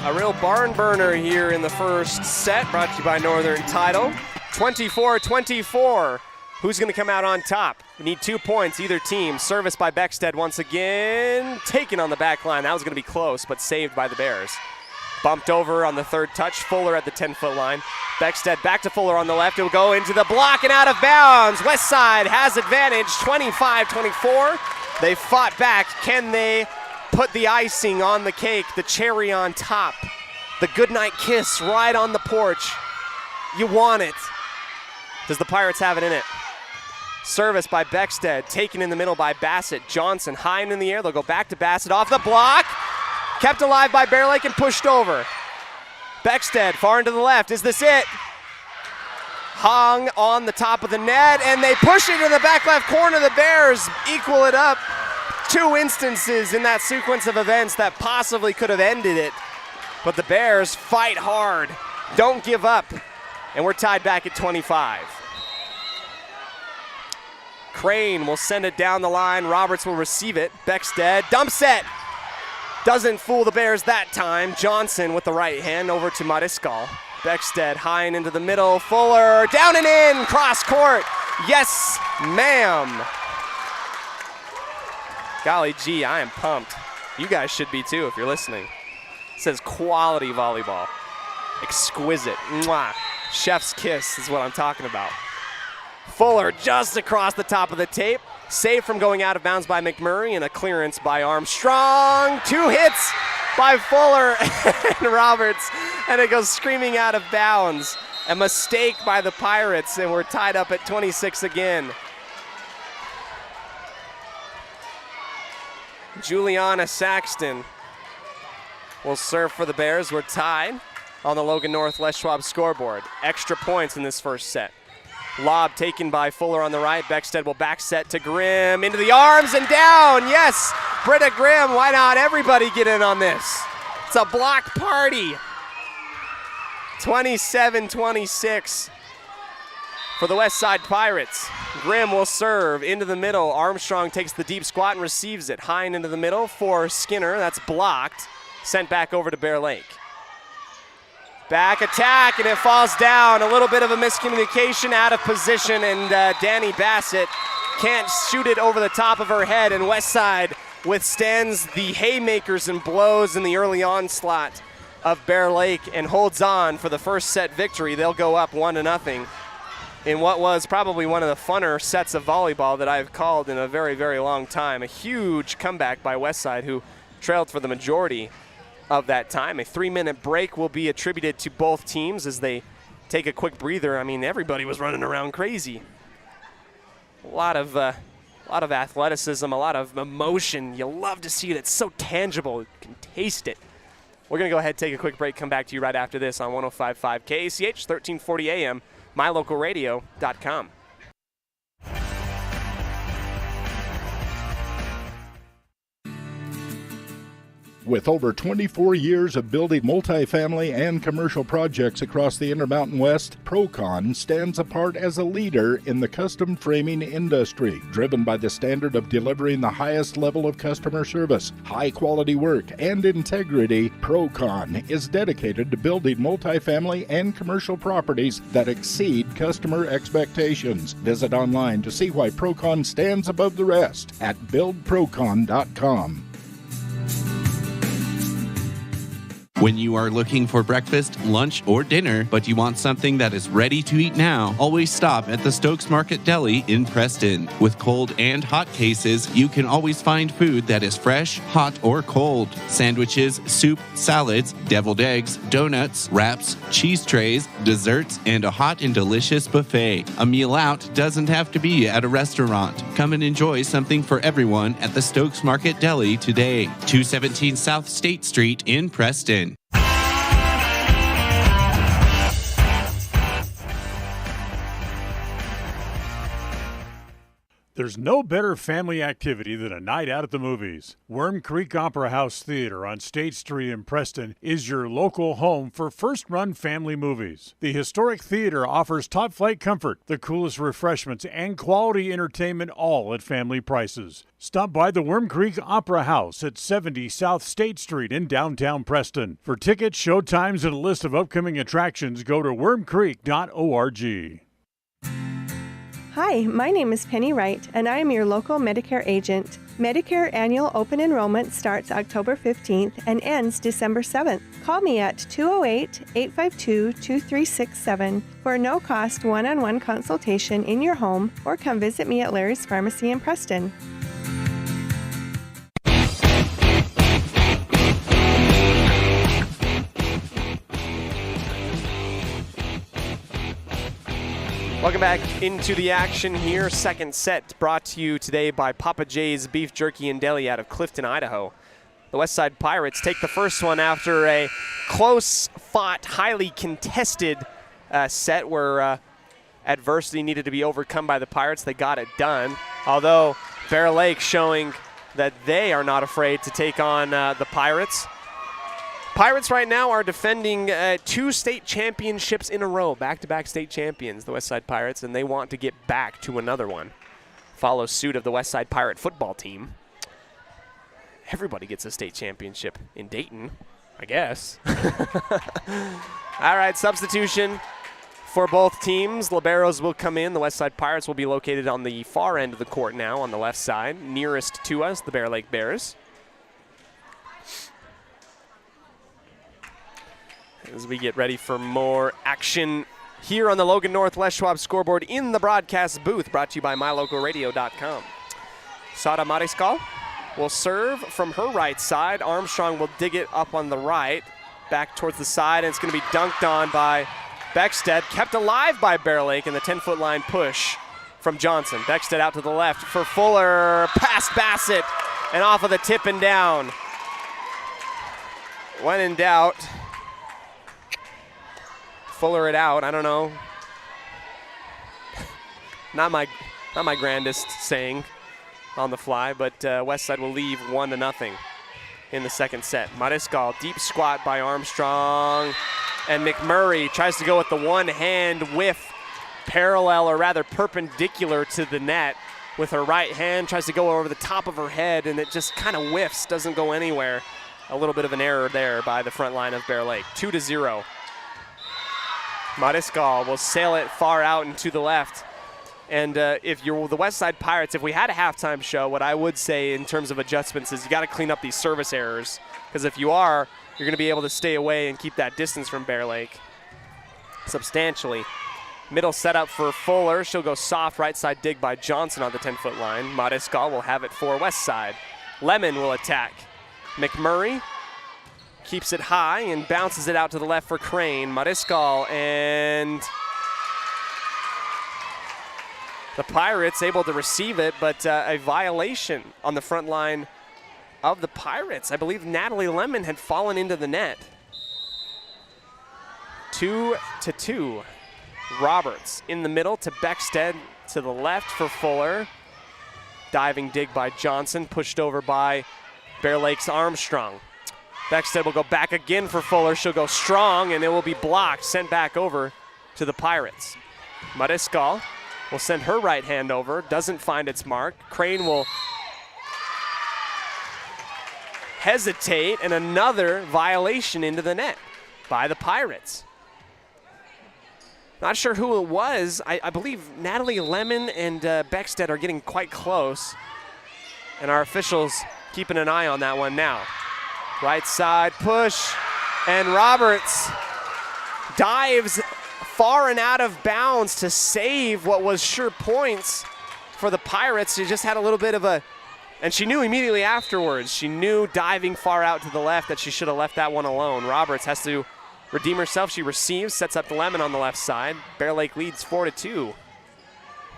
A real barn burner here in the first set, brought to you by Northern Title. 24-24. Who's going to come out on top? We need 2 points, either team. Service by Beckstead once again. Taken on the back line. That was going to be close, but saved by the Bears. Bumped over on the third touch. Fuller at the 10-foot line. Beckstead back to Fuller on the left. It will go into the block and out of bounds. West Side has advantage, 25-24. They fought back. Can they put the icing on the cake, the cherry on top, the goodnight kiss right on the porch? You want it. Does the Pirates have it in it? Service by Beckstead, taken in the middle by Bassett. Johnson high and in the air. They'll go back to Bassett off the block. Kept alive by Bear Lake and pushed over. Beckstead far into the left. Is this it? Hung on the top of the net, and they push it in the back left corner. The Bears equal it up. 2 instances in that sequence of events that possibly could have ended it. But the Bears fight hard, don't give up, and we're tied back at 25. Crane will send it down the line. Roberts will receive it. Beckstead dumps it. Doesn't fool the Bears that time. Johnson with the right hand over to Mariscal. Beckstead high and into the middle. Fuller down and in, cross court. Yes, ma'am. Golly gee, I am pumped. You guys should be too if you're listening. It says quality volleyball. Exquisite. Mwah. Chef's kiss is what I'm talking about. Fuller just across the top of the tape. Saved from going out of bounds by McMurray and a clearance by Armstrong. 2 hits by Fuller and Roberts, and it goes screaming out of bounds. A mistake by the Pirates, and we're tied up at 26 again. Juliana Saxton will serve for the Bears. We're tied on the Logan North Les Schwab scoreboard. Extra points in this first set. Lob taken by Fuller on the right. Beckstead will back set to Grimm. Into the arms and down. Yes, Britta Grimm. Why not everybody get in on this? It's a block party. 27-26 for the West Side Pirates. Grimm will serve into the middle. Armstrong takes the deep squat and receives it. High and into the middle for Skinner. That's blocked. Sent back over to Bear Lake. Back attack, and it falls down. A little bit of a miscommunication, out of position, and Danny Bassett can't shoot it over the top of her head, and Westside withstands the haymakers and blows in the early onslaught of Bear Lake and holds on for the first set victory. They'll go up 1-0 in what was probably one of the funner sets of volleyball that I've called in a very, very long time. A huge comeback by Westside, who trailed for the majority of that time. A 3-minute break will be attributed to both teams as they take a quick breather. I mean, everybody was running around crazy. A lot of athleticism, a lot of emotion. You love to see it. It's so tangible. You can taste it. We're going to go ahead and take a quick break, come back to you right after this on 105.5 KACH, 1340 AM, mylocalradio.com. With over 24 years of building multifamily and commercial projects across the Intermountain West, Procon stands apart as a leader in the custom framing industry, driven by the standard of delivering the highest level of customer service, high-quality work, and integrity. Procon is dedicated to building multifamily and commercial properties that exceed customer expectations. Visit online to see why Procon stands above the rest at buildprocon.com. When you are looking for breakfast, lunch, or dinner, but you want something that is ready to eat now, always stop at the Stokes Market Deli in Preston. With cold and hot cases, you can always find food that is fresh, hot, or cold. Sandwiches, soup, salads, deviled eggs, donuts, wraps, cheese trays, desserts, and a hot and delicious buffet. A meal out doesn't have to be at a restaurant. Come and enjoy something for everyone at the Stokes Market Deli today. 217 South State Street in Preston. There's no better family activity than a night out at the movies. Worm Creek Opera House Theater on State Street in Preston is your local home for first-run family movies. The historic theater offers top-flight comfort, the coolest refreshments, and quality entertainment, all at family prices. Stop by the Worm Creek Opera House at 70 South State Street in downtown Preston. For tickets, show times, and a list of upcoming attractions, go to wormcreek.org. Hi, my name is Penny Wright, and I am your local Medicare agent. Medicare annual open enrollment starts October 15th and ends December 7th. Call me at 208-852-2367 for a no-cost one-on-one consultation in your home, or come visit me at Larry's Pharmacy in Preston. Welcome back into the action here. Second set brought to you today by Papa J's Beef Jerky and Deli out of Clifton, Idaho. The Westside Pirates take the first one after a close-fought, highly contested set where adversity needed to be overcome by the Pirates. They got it done, although Bear Lake showing that they are not afraid to take on the Pirates. Pirates right now are defending 2 state championships in a row, back-to-back state champions, the Westside Pirates, and they want to get back to another one. Follows suit of the Westside Pirate football team. Everybody gets a state championship in Dayton, I guess. All right, substitution for both teams. Liberos will come in. The Westside Pirates will be located on the far end of the court now, on the left side, nearest to us, the Bear Lake Bears. As we get ready for more action here on the Logan Northwest Schwab scoreboard in the broadcast booth, brought to you by MyLocalRadio.com. Sara Mariscal will serve from her right side. Armstrong will dig it up on the right, back towards the side, and it's going to be dunked on by Beckstead, kept alive by Bear Lake, and the 10-foot line push from Johnson. Beckstead out to the left for Fuller, past Bassett, and off of the tip and down. When in doubt, Fuller it out. I don't know. Not my grandest saying on the fly, but Westside will leave 1-0 in the second set. Mariscal, deep squat by Armstrong, and McMurray tries to go with the one-hand whiff, parallel or rather perpendicular to the net with her right hand, tries to go over the top of her head, and it just kind of whiffs, doesn't go anywhere. A little bit of an error there by the front line of Bear Lake. 2-0. Mariscal will sail it far out and to the left. And if you're the Westside Pirates, if we had a halftime show, what I would say in terms of adjustments is you got to clean up these service errors. Because if you are, you're going to be able to stay away and keep that distance from Bear Lake substantially. Middle setup for Fuller. She'll go soft right side dig by Johnson on the 10-foot line. Mariscal will have it for Westside. Lemon will attack. McMurray keeps it high and bounces it out to the left for Crane. Mariscal and the Pirates able to receive it, but a violation on the front line of the Pirates. I believe Natalie Lemon had fallen into the net. 2-2. Roberts in the middle to Beckstead to the left for Fuller. Diving dig by Johnson, pushed over by Bear Lake's Armstrong. Beckstead will go back again for Fuller. She'll go strong, and it will be blocked, sent back over to the Pirates. Mariscal will send her right hand over, doesn't find its mark. Crane will hesitate, and another violation into the net by the Pirates. Not sure who it was. I believe Natalie Lemon and Beckstead are getting quite close, and our officials keeping an eye on that one now. Right side push, And Roberts dives far and out of bounds to save what was sure points for the Pirates. She just had a little bit of a, and she knew immediately afterwards, she knew diving far out to the left that she should have left that one alone. Roberts has to redeem herself. She receives, sets up the Lemon on the left side. Bear Lake leads 4-2.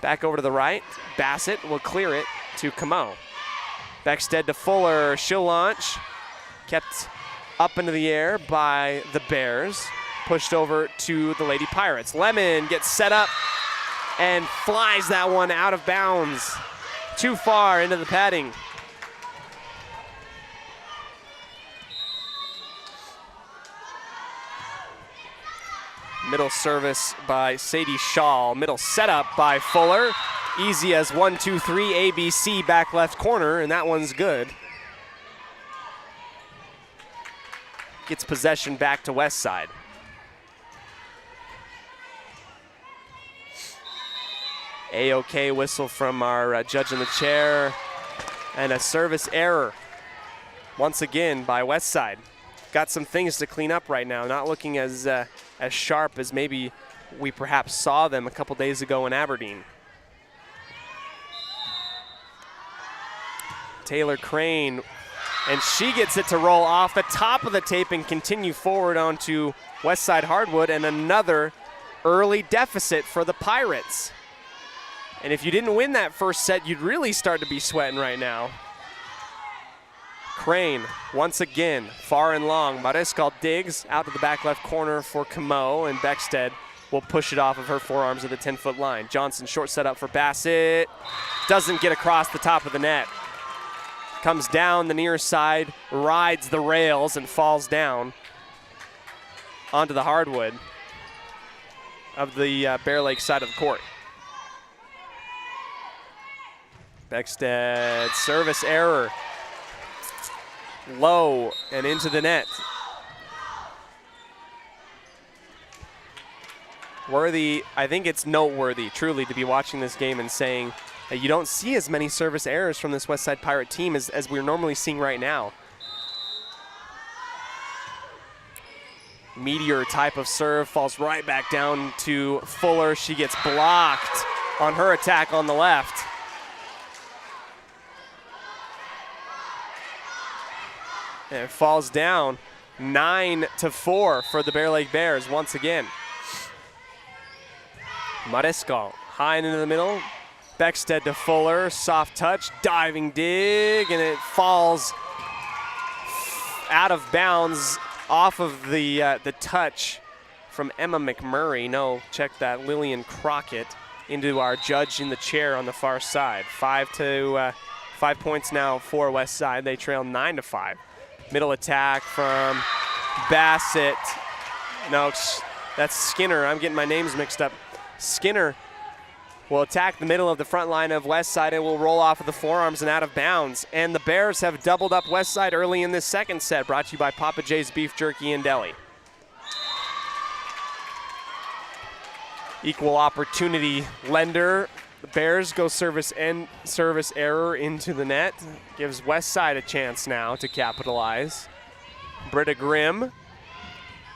Back over to the right. Bassett will clear it to Camo. Beckstead to Fuller. She'll launch. Kept up into the air by the Bears. Pushed over to the Lady Pirates. Lemon gets set up and flies that one out of bounds. Too far into the padding. Middle service by Sadie Shaw. Middle setup by Fuller. Easy as 1-2-3 ABC back left corner, and that one's good. Gets possession back to West Side. A-OK whistle from our judge in the chair. And a service error once again by West Side. Got some things to clean up right now. Not looking as sharp as maybe we perhaps saw them a couple days ago in Aberdeen. Taylor Crane, and she gets it to roll off the top of the tape and continue forward onto Westside Hardwood, and another early deficit for the Pirates. And if you didn't win that first set, you'd really start to be sweating right now. Crane, once again, far and long. Mariscal digs out to the back left corner for Camo, and Beckstead will push it off of her forearms of the 10-foot line. Johnson, short set up for Bassett. Doesn't get across the top of the net. Comes down the near side, rides the rails, and falls down onto the hardwood of the Bear Lake side of the court. Beckstead, service error. Low and into the net. Worthy, I think it's noteworthy, truly, to be watching this game and saying that you don't see as many service errors from this Westside Pirate team as we're normally seeing right now. Meteor type of serve falls right back down to Fuller. She gets blocked on her attack on the left. And it falls down 9-4 for the Bear Lake Bears once again. Mariscal high and into the middle. Beckstead to Fuller, soft touch, diving dig, and it falls out of bounds off of the touch from Emma McMurray. No, check that, Lillian Crockett into our judge in the chair on the far side. 5 points now for West Side. They trail 9-5. Middle attack from Bassett. No, that's Skinner. I'm getting my names mixed up. Skinner will attack the middle of the front line of West Side and will roll off of the forearms and out of bounds. And the Bears have doubled up West Side early in this second set, brought to you by Papa J's Beef Jerky and Deli. Equal opportunity lender. The Bears go service error into the net. Gives West Side a chance now to capitalize. Britta Grimm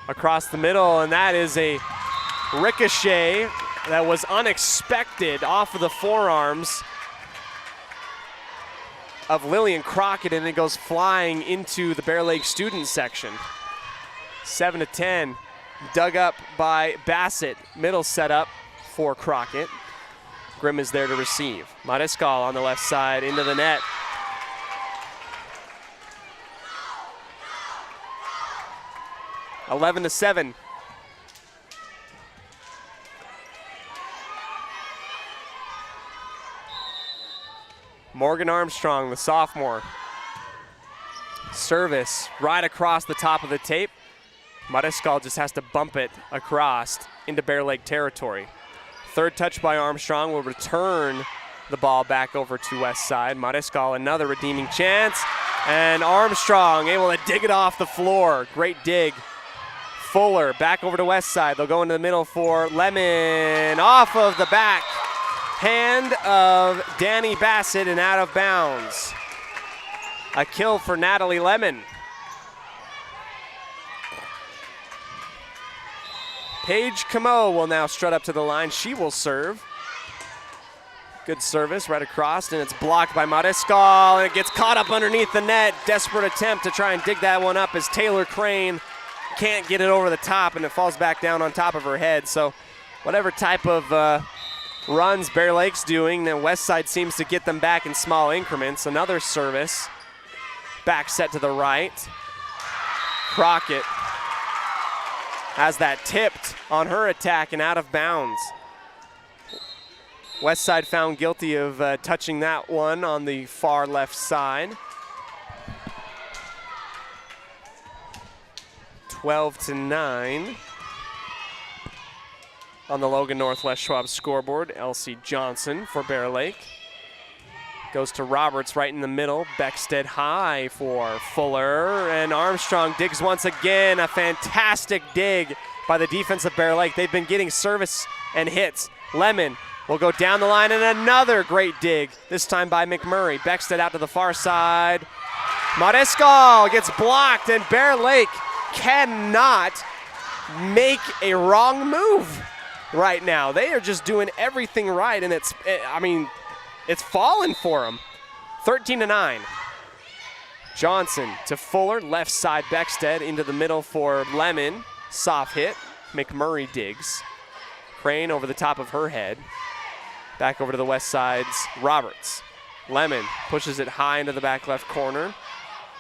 across the middle, and that is a ricochet that was unexpected off of the forearms of Lillian Crockett, and it goes flying into the Bear Lake student section. 7-10, dug up by Bassett. Middle setup for Crockett. Grimm is there to receive. Mariscal on the left side into the net. (11-7). Morgan Armstrong, the sophomore. Service right across the top of the tape. Mariscal just has to bump it across into Bear Lake territory. Third touch by Armstrong will return the ball back over to West Side. Mariscal, another redeeming chance. And Armstrong able to dig it off the floor. Great dig. Fuller back over to West Side. They'll go into the middle for Lemon. Off of the back hand of Danny Bassett and out of bounds. A kill for Natalie Lemon. Paige Camo will now strut up to the line. She will serve. Good service right across, and it's blocked by Mariscal, and it gets caught up underneath the net. Desperate attempt to try and dig that one up as Taylor Crane can't get it over the top, and it falls back down on top of her head. So whatever type of runs Bear Lake's doing, then Westside seems to get them back in small increments. Another service. Back set to the right. Crockett has that tipped on her attack and out of bounds. Westside found guilty of touching that one on the far left side. 12-9 on the Logan Northwest Schwab scoreboard. Elsie Johnson for Bear Lake. Goes to Roberts right in the middle. Beckstead high for Fuller, and Armstrong digs once again. A fantastic dig by the defense of Bear Lake. They've been getting service and hits. Lemon will go down the line, and another great dig, this time by McMurray. Beckstead out to the far side. Mariscal gets blocked, and Bear Lake cannot make a wrong move right now. They are just doing everything right, and it's falling for them. 13-9. Johnson to Fuller, left side Beckstead into the middle for Lemon. Soft hit. McMurray digs. Crane over the top of her head. Back over to the west side's Roberts. Lemon pushes it high into the back left corner.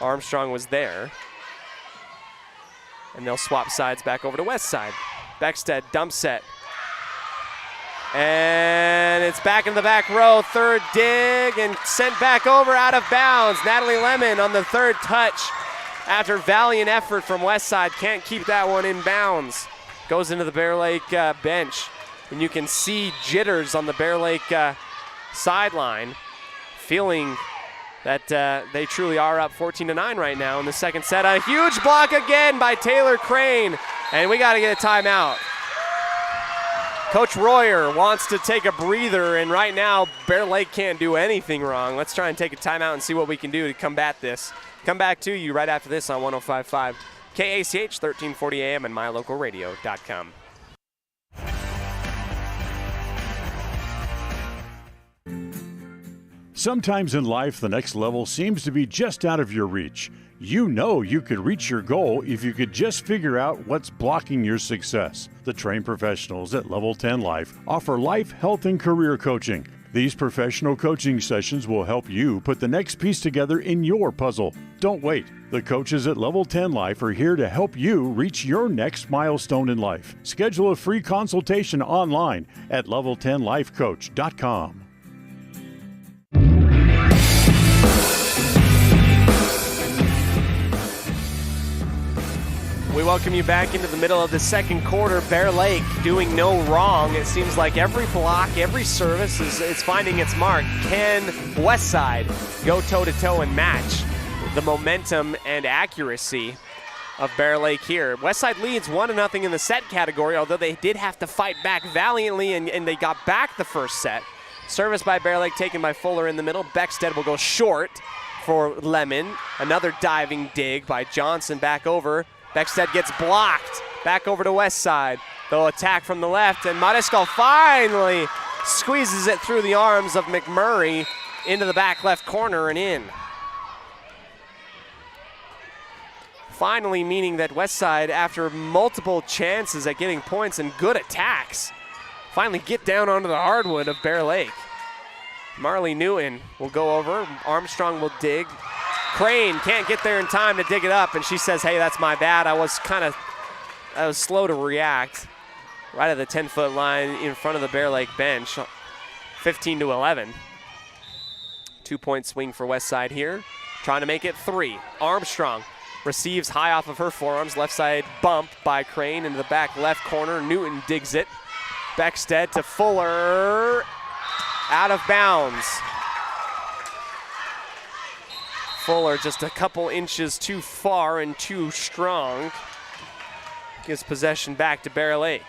Armstrong was there. And they'll swap sides back over to west side. Beckstead dump set. And it's back in the back row. Third dig and sent back over out of bounds. Natalie Lemon on the third touch after valiant effort from Westside. Can't keep that one in bounds. Goes into the Bear Lake bench. And you can see jitters on the Bear Lake sideline, feeling that they truly are up 14-9 right now in the second set. A huge block again by Taylor Crane, and we got to get a timeout. Coach Royer wants to take a breather, and right now Bear Lake can't do anything wrong. Let's try and take a timeout and see what we can do to combat this. Come back to you right after this on 105.5 KACH, 1340 AM, and mylocalradio.com. Sometimes in life, the next level seems to be just out of your reach. You know you could reach your goal if you could just figure out what's blocking your success. The trained professionals at Level 10 Life offer life, health, and career coaching. These professional coaching sessions will help you put the next piece together in your puzzle. Don't wait. The coaches at Level 10 Life are here to help you reach your next milestone in life. Schedule a free consultation online at level10lifecoach.com. We welcome you back into the middle of the second quarter. Bear Lake doing no wrong. It seems like every block, every service is finding its mark. Can Westside go toe-to-toe and match the momentum and accuracy of Bear Lake here? Westside leads 1-0 in the set category, although they did have to fight back valiantly, and they got back the first set. Service by Bear Lake taken by Fuller in the middle. Beckstead will go short for Lemon. Another diving dig by Johnson back over. Beckstead gets blocked. Back over to Westside. They'll attack from the left, and Mariscal finally squeezes it through the arms of McMurray into the back left corner and in. Finally, meaning that Westside, after multiple chances at getting points and good attacks, finally get down onto the hardwood of Bear Lake. Marley Newton will go over. Armstrong will dig. Crane can't get there in time to dig it up, and she says, hey, that's my bad. I was slow to react. Right at the 10-foot line in front of the Bear Lake bench. 15-11. 2-point swing for Westside here. Trying to make it 3. Armstrong receives high off of her forearms. Left side bump by Crane into the back left corner. Newton digs it. Beckstead to Fuller. Out of bounds. Fuller just a couple inches too far and too strong. Gives possession back to Bear Lake.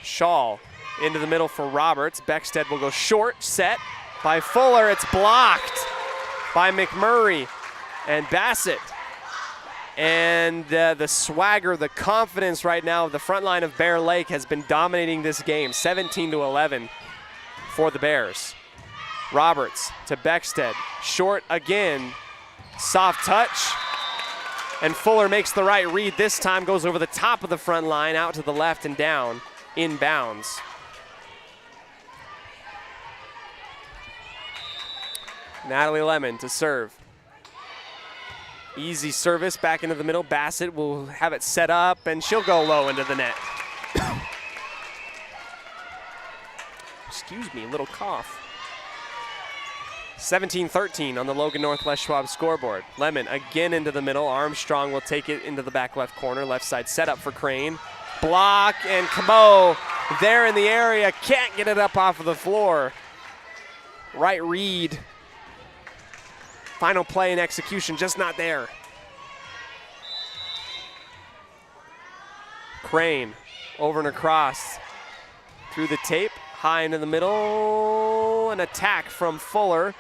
Shaw into the middle for Roberts. Beckstead will go short, set by Fuller. It's blocked by McMurray, and Bassett And the swagger, the confidence right now of the front line of Bear Lake has been dominating this game, 17-11 for the Bears. Roberts to Beckstead, short again, soft touch, and Fuller makes the right read. This time goes over the top of the front line, out to the left and down, inbounds. Natalie Lemon to serve. Easy service back into the middle. Bassett will have it set up, and she'll go low into the net. Excuse me, a little cough. 17-13 on the Logan Northwest Schwab scoreboard. Lemon again into the middle. Armstrong will take it into the back left corner. Left side set up for Crane. Block, and Camo there in the area. Can't get it up off of the floor. Right read. Final play and execution, just not there. Crane over and across. Through the tape, high into the middle. An attack from Fuller.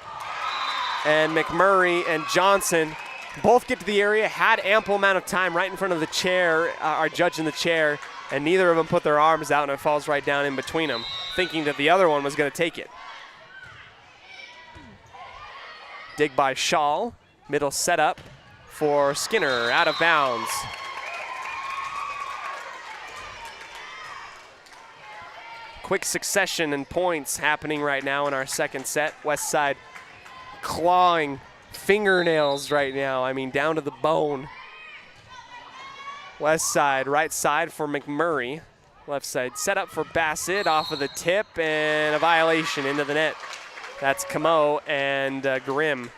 And McMurray and Johnson both get to the area, had ample amount of time right in front of the chair, our judge in the chair, and neither of them put their arms out, and it falls right down in between them, thinking that the other one was going to take it. Dig by Shaw, middle setup for Skinner, out of bounds. Quick succession and points happening right now in our second set. West side clawing fingernails right now. I mean, down to the bone. West side, right side for McMurray. Left side set up for Bassett off of the tip, and a violation into the net. That's Camo, and Grimm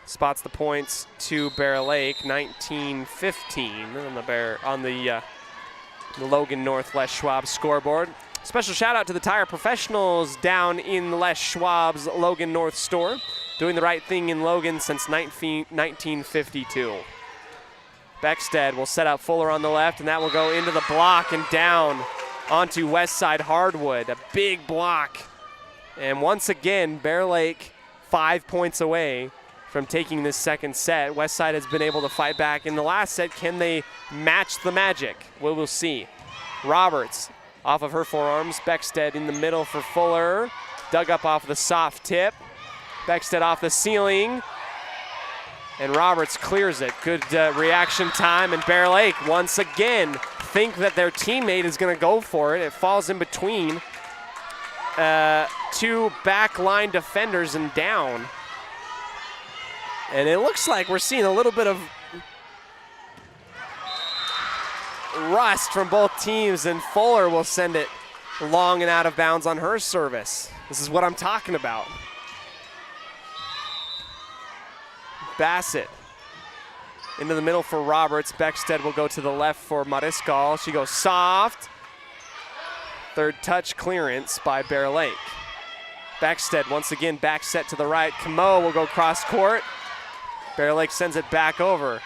spots the points to Bear Lake, 19-15 on the Logan Northwest Schwab scoreboard. Special shout out to the tire professionals down in Les Schwab's Logan North store, doing the right thing in Logan since 1952. Beckstead will set up Fuller on the left, and that will go into the block and down onto West Side Hardwood. A big block. And once again, Bear Lake 5 points away from taking this second set. West Side has been able to fight back in the last set. Can they match the magic? Well, we'll see. Roberts off of her forearms. Beckstead in the middle for Fuller. Dug up off the soft tip. Beckstead off the ceiling. And Roberts clears it. Good reaction time. And Bear Lake once again think that their teammate is going to go for it. It falls in between two back line defenders and down. And it looks like we're seeing a little bit of rust from both teams, and Fuller will send it long and out of bounds on her service. This is what I'm talking about. Bassett into the middle for Roberts. Beckstead will go to the left for Mariscal. She goes soft. Third touch clearance by Bear Lake. Beckstead once again back set to the right. Camo will go cross court. Bear Lake sends it back over.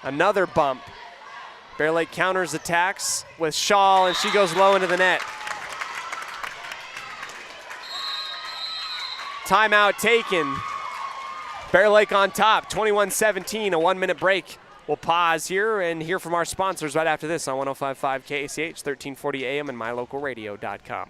Another bump. Bear Lake counters attacks with Shaw, and she goes low into the net. Timeout taken. Bear Lake on top, 21-17, a 1 minute break. We'll pause here and hear from our sponsors right after this on 105.5 KACH, 1340 AM and mylocalradio.com.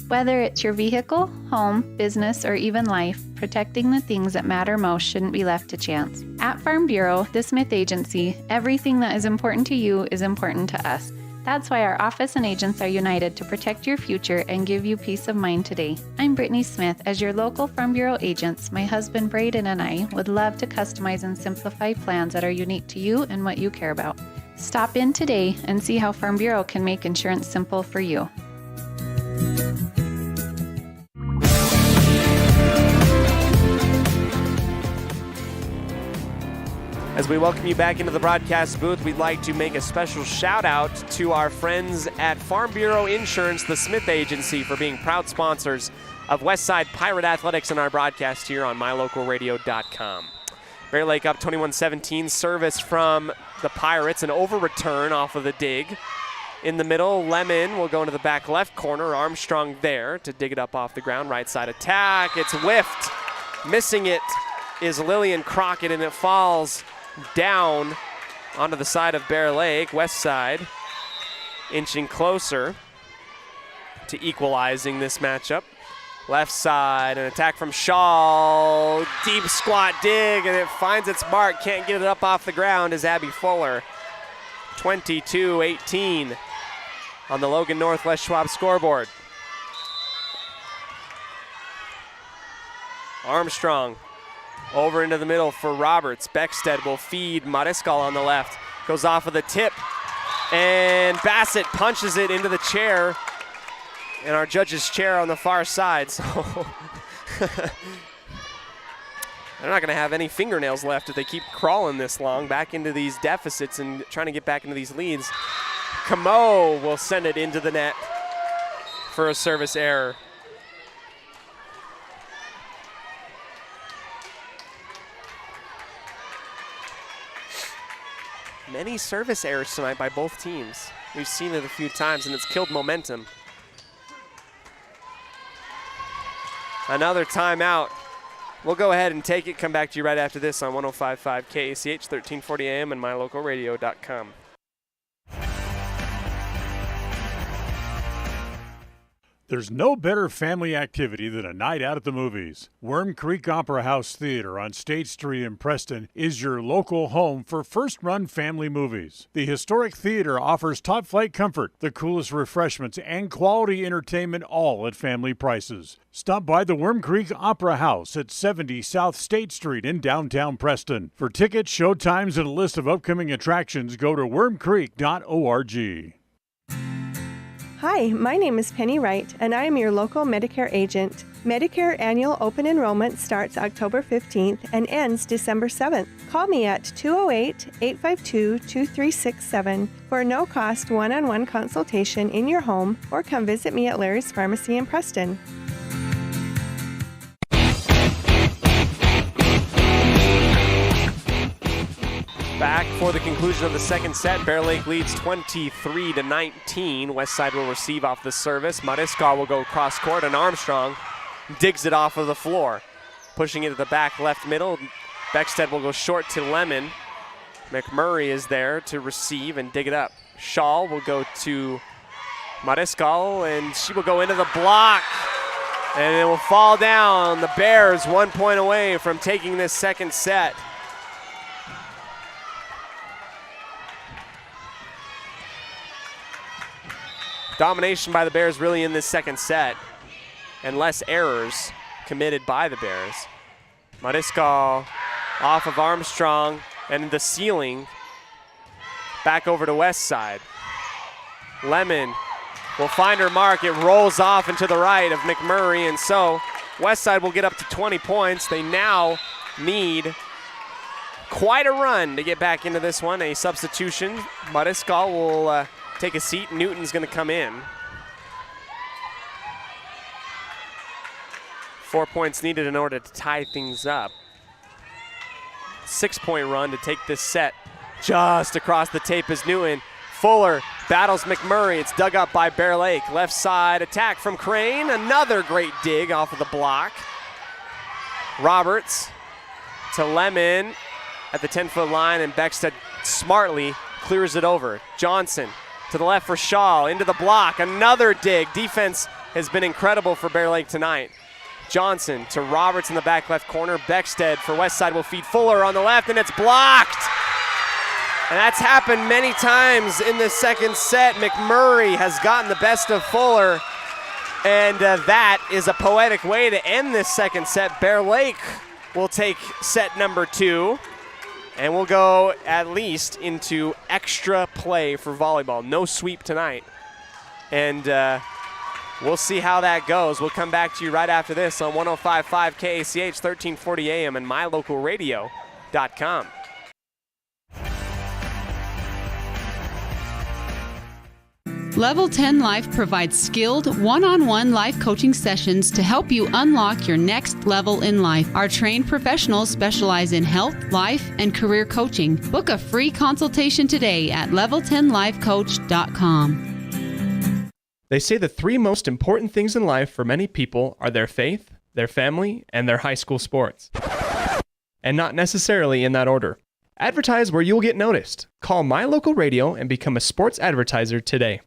Whether it's your vehicle, home, business, or even life, protecting the things that matter most shouldn't be left to chance. At Farm Bureau, the Smith Agency, everything that is important to you is important to us. That's why our office and agents are united to protect your future and give you peace of mind today. I'm Brittany Smith. As your local Farm Bureau agents, my husband Braden and I would love to customize and simplify plans that are unique to you and what you care about. Stop in today and see how Farm Bureau can make insurance simple for you. As we welcome you back into the broadcast booth, we'd like to make a special shout out to our friends at Farm Bureau Insurance, the Smith Agency, for being proud sponsors of Westside Pirate Athletics in our broadcast here on mylocalradio.com. Bear Lake up 21-17, service from the Pirates, an over return off of the dig. in the middle. Lemon will go into the back left corner. Armstrong there to dig it up off the ground. Right side attack. It's whiffed. Missing it is Lillian Crockett, and it falls down onto the side of Bear Lake. West side inching closer to equalizing this matchup. Left side, an attack from Shaw. Deep squat dig, and it finds its mark. Can't get it up off the ground as Abby Fuller. 22-18 on the Logan Northwest Schwab scoreboard. Armstrong over into the middle for Roberts. Beckstead will feed Mariscal on the left. Goes off of the tip, and Bassett punches it into the chair, and our judge's chair on the far side. So they're not going to have any fingernails left if they keep crawling this long back into these deficits and trying to get back into these leads. Camo will send it into the net for a service error. Many service errors tonight by both teams. We've seen it a few times, and it's killed momentum. Another timeout. We'll go ahead and take it, come back to you right after this on 105.5 KACH, 1340 AM, and mylocalradio.com. There's no better family activity than a night out at the movies. Worm Creek Opera House Theater on State Street in Preston is your local home for first-run family movies. The historic theater offers top-flight comfort, the coolest refreshments, and quality entertainment, all at family prices. Stop by the Worm Creek Opera House at 70 South State Street in downtown Preston. For tickets, showtimes, and a list of upcoming attractions, go to wormcreek.org. Hi, my name is Penny Wright, and I am your local Medicare agent. Medicare annual open enrollment starts October 15th and ends December 7th. Call me at 208-852-2367 for a no-cost one-on-one consultation in your home, or come visit me at Larry's Pharmacy in Preston. Back for the conclusion of the second set. Bear Lake leads 23-19. Westside will receive off the service. Mariscal will go cross court, and Armstrong digs it off of the floor. Pushing it to the back left middle. Beckstead will go short to Lemon. McMurray is there to receive and dig it up. Shaw will go to Mariscal, and she will go into the block. And it will fall down. The Bears 1 point away from taking this second set. Domination by the Bears really in this second set, and less errors committed by the Bears. Mariscal off of Armstrong, and the ceiling back over to West Side. Lemon will find her mark. It rolls off into the right of McMurray, and so West Side will get up to 20 points. They now need quite a run to get back into this one. A substitution. Mariscal will take a seat. Newton's going to come in. 4 points needed in order to tie things up. 6 point run to take this set. Just across the tape is Newton. Fuller battles McMurray. It's dug up by Bear Lake. Left side attack from Crane. Another great dig off of the block. Roberts to Lemon at the 10-foot line, and Beckstead smartly clears it over. Johnson to the left for Shaw, into the block, another dig. Defense has been incredible for Bear Lake tonight. Johnson to Roberts in the back left corner. Beckstead for Westside will feed Fuller on the left, and it's blocked. And that's happened many times in the second set. McMurray has gotten the best of Fuller, and that is a poetic way to end this second set. Bear Lake will take set number 2. And we'll go at least into extra play for volleyball. No sweep tonight. And we'll see how that goes. We'll come back to you right after this on 105.5 KACH, 1340 AM, and mylocalradio.com. Level 10 Life provides skilled, one-on-one life coaching sessions to help you unlock your next level in life. Our trained professionals specialize in health, life, and career coaching. Book a free consultation today at level10lifecoach.com. They say the three most important things in life for many people are their faith, their family, and their high school sports. And not necessarily in that order. Advertise where you'll get noticed. Call My Local Radio and become a sports advertiser today.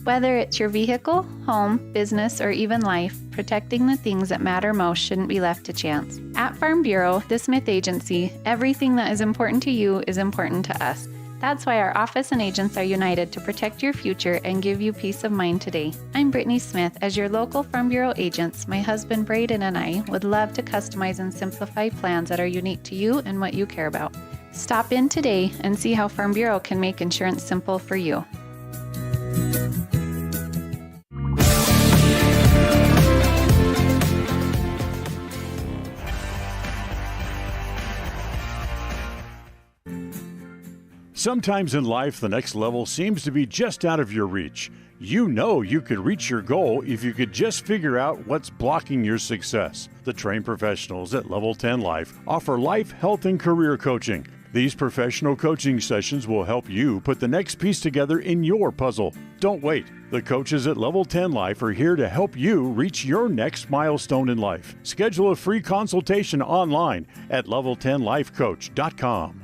Whether it's your vehicle, home, business, or even life, protecting the things that matter most shouldn't be left to chance. At Farm Bureau, the Smith Agency, everything that is important to you is important to us. That's why our office and agents are united to protect your future and give you peace of mind today. I'm Brittany Smith. As your local Farm Bureau agents, my husband Braden and I would love to customize and simplify plans that are unique to you and what you care about. Stop in today and see how Farm Bureau can make insurance simple for you. Sometimes in life, the next level seems to be just out of your reach. You know you could reach your goal if you could just figure out what's blocking your success. The trained professionals at Level 10 Life offer life, health, and career coaching. These professional coaching sessions will help you put the next piece together in your puzzle. Don't wait. The coaches at Level 10 Life are here to help you reach your next milestone in life. Schedule a free consultation online at level10lifecoach.com.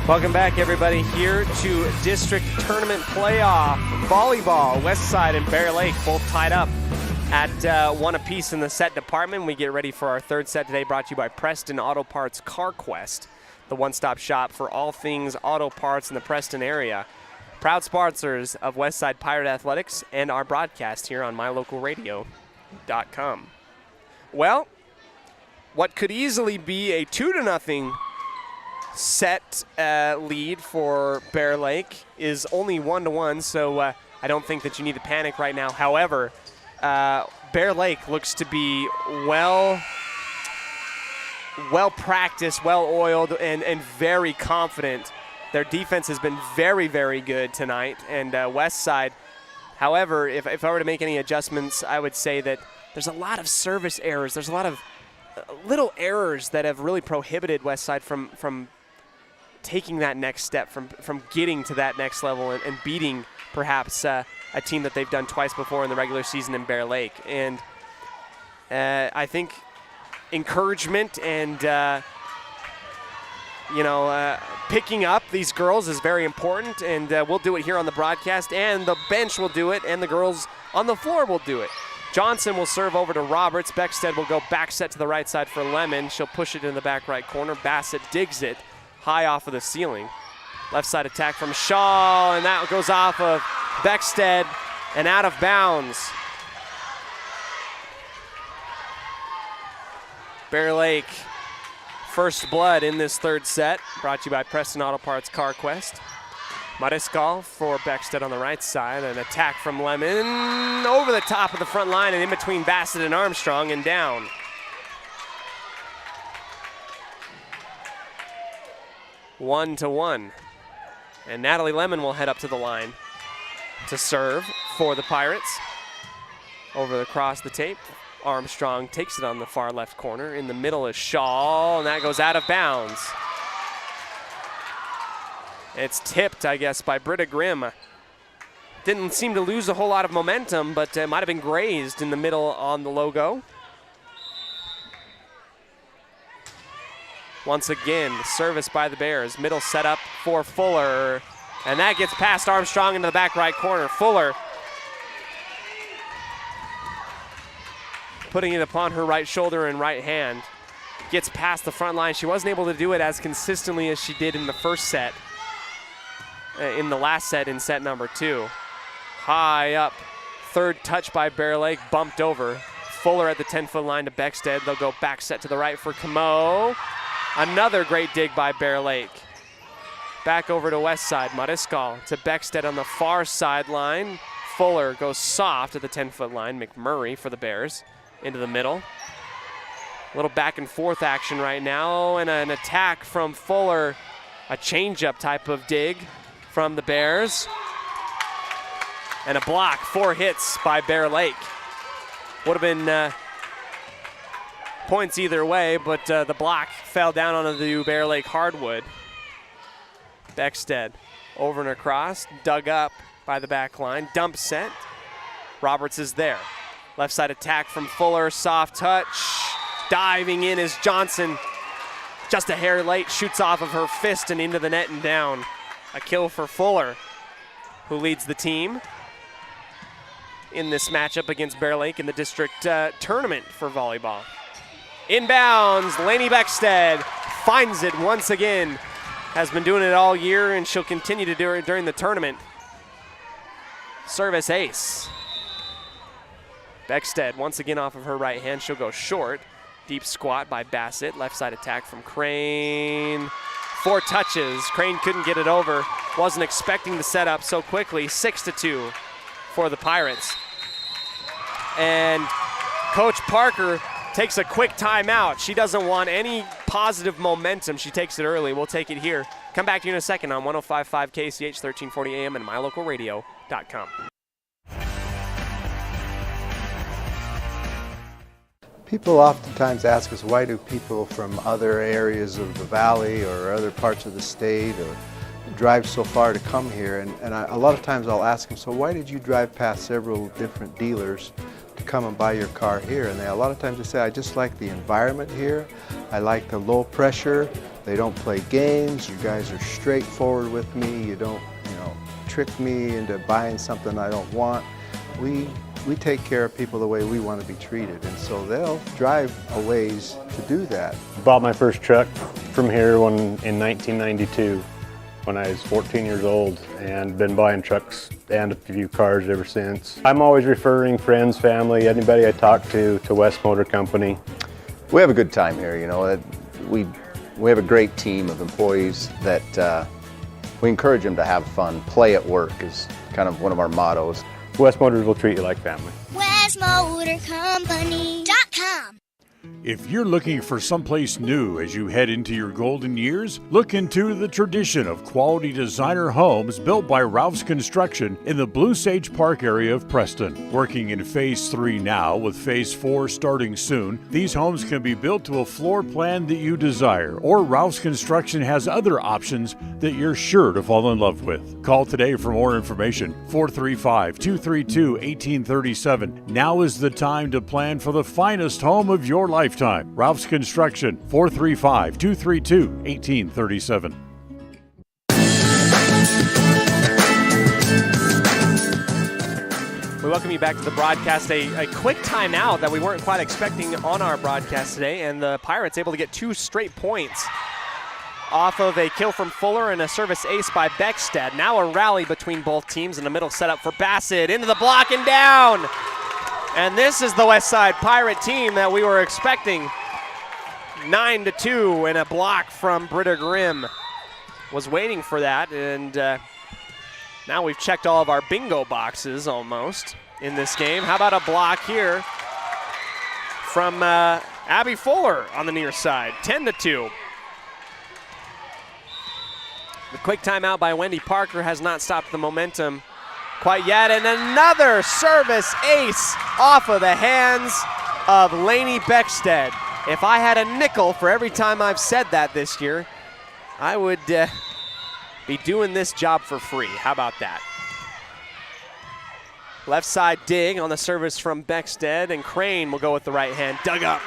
Welcome back, everybody, here to District Tournament Playoff Volleyball. Westside and Bear Lake both tied up at 1 apiece in the set department. We get ready for our third set today, brought to you by Preston Auto Parts CarQuest, the one-stop shop for all things auto parts in the Preston area. Proud sponsors of Westside Pirate Athletics and our broadcast here on mylocalradio.com. Well, what could easily be a 2-0 set lead for Bear Lake is only 1-1, so I don't think that you need to panic right now. However, Bear Lake looks to be well practiced, well oiled, and very confident. Their defense has been very, very good tonight. And Westside, however, if I were to make any adjustments, I would say that there's a lot of service errors. There's a lot of little errors that have really prohibited Westside from taking that next step, from getting to that next level and beating perhaps a team that they've done twice before in the regular season in Bear Lake. And I think encouragement and picking up these girls is very important, and we'll do it here on the broadcast, and the bench will do it, and the girls on the floor will do it. Johnson will serve over to Roberts. Beckstead will go back set to the right side for Lemon. She'll push it in the back right corner. Bassett digs it high off of the ceiling. Left side attack from Shaw, and that goes off of Beckstead and out of bounds. Bear Lake, first blood in this third set, brought to you by Preston Auto Parts CarQuest. Mariscal for Beckstead on the right side. An attack from Lemon over the top of the front line and in between Bassett and Armstrong and down. One to one. And Natalie Lemon will head up to the line to serve for the Pirates. Over across the tape, Armstrong takes it on the far left corner. In the middle is Shaw, and that goes out of bounds. It's tipped, I guess, by Britta Grimm. Didn't seem to lose a whole lot of momentum, but might have been grazed in the middle on the logo. Once again, service by the Bears. Middle set up for Fuller, and that gets past Armstrong into the back right corner. Fuller putting it upon her right shoulder and right hand. Gets past the front line. She wasn't able to do it as consistently as she did in the first set. In the last set, in set number 2. High up, third touch by Bear Lake, bumped over. Fuller at the 10-foot line to Beckstead. They'll go back set to the right for Camo. Another great dig by Bear Lake. Back over to west side, Mariscal to Beckstead on the far sideline. Fuller goes soft at the 10-foot line. McMurray for the Bears into the middle. A little back and forth action right now, and an attack from Fuller, a changeup type of dig from the Bears. And a block, 4 hits by Bear Lake. Would have been points either way, but the block fell down onto the Bear Lake hardwood. Beckstead over and across, dug up by the back line, dump set. Roberts is there. Left side attack from Fuller, soft touch. Diving in is Johnson. Just a hair late, shoots off of her fist and into the net and down. A kill for Fuller, who leads the team in this matchup against Bear Lake in the district tournament for volleyball. Inbounds, Lainey Beckstead finds it once again. Has been doing it all year, and she'll continue to do it during the tournament. Service ace. Beckstead once again off of her right hand. She'll go short. Deep squat by Bassett. Left side attack from Crane. 4 touches. Crane couldn't get it over. Wasn't expecting the setup so quickly. 6-2 for the Pirates. And Coach Parker takes a quick timeout. She doesn't want any positive momentum. She takes it early. We'll take it here. Come back to you in a second on 105.5 KCH, 1340 AM, and mylocalradio.com. People oftentimes ask us, why do people from other areas of the valley or other parts of the state or drive so far to come here? And a lot of times I'll ask them, so why did you drive past several different dealers to come and buy your car here? And a lot of times they say, I just like the environment here. I like the low pressure. They don't play games. You guys are straightforward with me. You don't, trick me into buying something I don't want. We take care of people the way we want to be treated, and so they'll drive a ways to do that. Bought my first truck from here in 1992 when I was 14 years old, and been buying trucks and a few cars ever since. I'm always referring friends, family, anybody I talk to West Motor Company. We have a good time here, We have a great team of employees that we encourage them to have fun. Play at work is kind of one of our mottos. West Motors will treat you like family. WestMotorCompany.com. If you're looking for someplace new as you head into your golden years, look into the tradition of quality designer homes built by Ralph's Construction in the Blue Sage Park area of Preston. Working in Phase 3 now, with Phase 4 starting soon, these homes can be built to a floor plan that you desire, or Ralph's Construction has other options that you're sure to fall in love with. Call today for more information, 435-232-1837. Now is the time to plan for the finest home of your lifetime. Ralph's Construction, 435-232-1837. We welcome you back to the broadcast. A quick timeout that we weren't quite expecting on our broadcast today, and the Pirates able to get 2 straight points off of a kill from Fuller and a service ace by Beckstead. Now a rally between both teams in the middle setup for Bassett. Into the block and down. And this is the Westside Pirate team that we were expecting. 9-2 and a block from Britta Grimm. Was waiting for that, and now we've checked all of our bingo boxes almost in this game. How about a block here from Abby Fuller on the near side, 10-2. The quick timeout by Wendy Parker has not stopped the momentum quite yet, and another service ace off of the hands of Lainey Beckstead. If I had a nickel for every time I've said that this year, I would be doing this job for free. How about that? Left side dig on the service from Beckstead, and Crane will go with the right hand. Dug up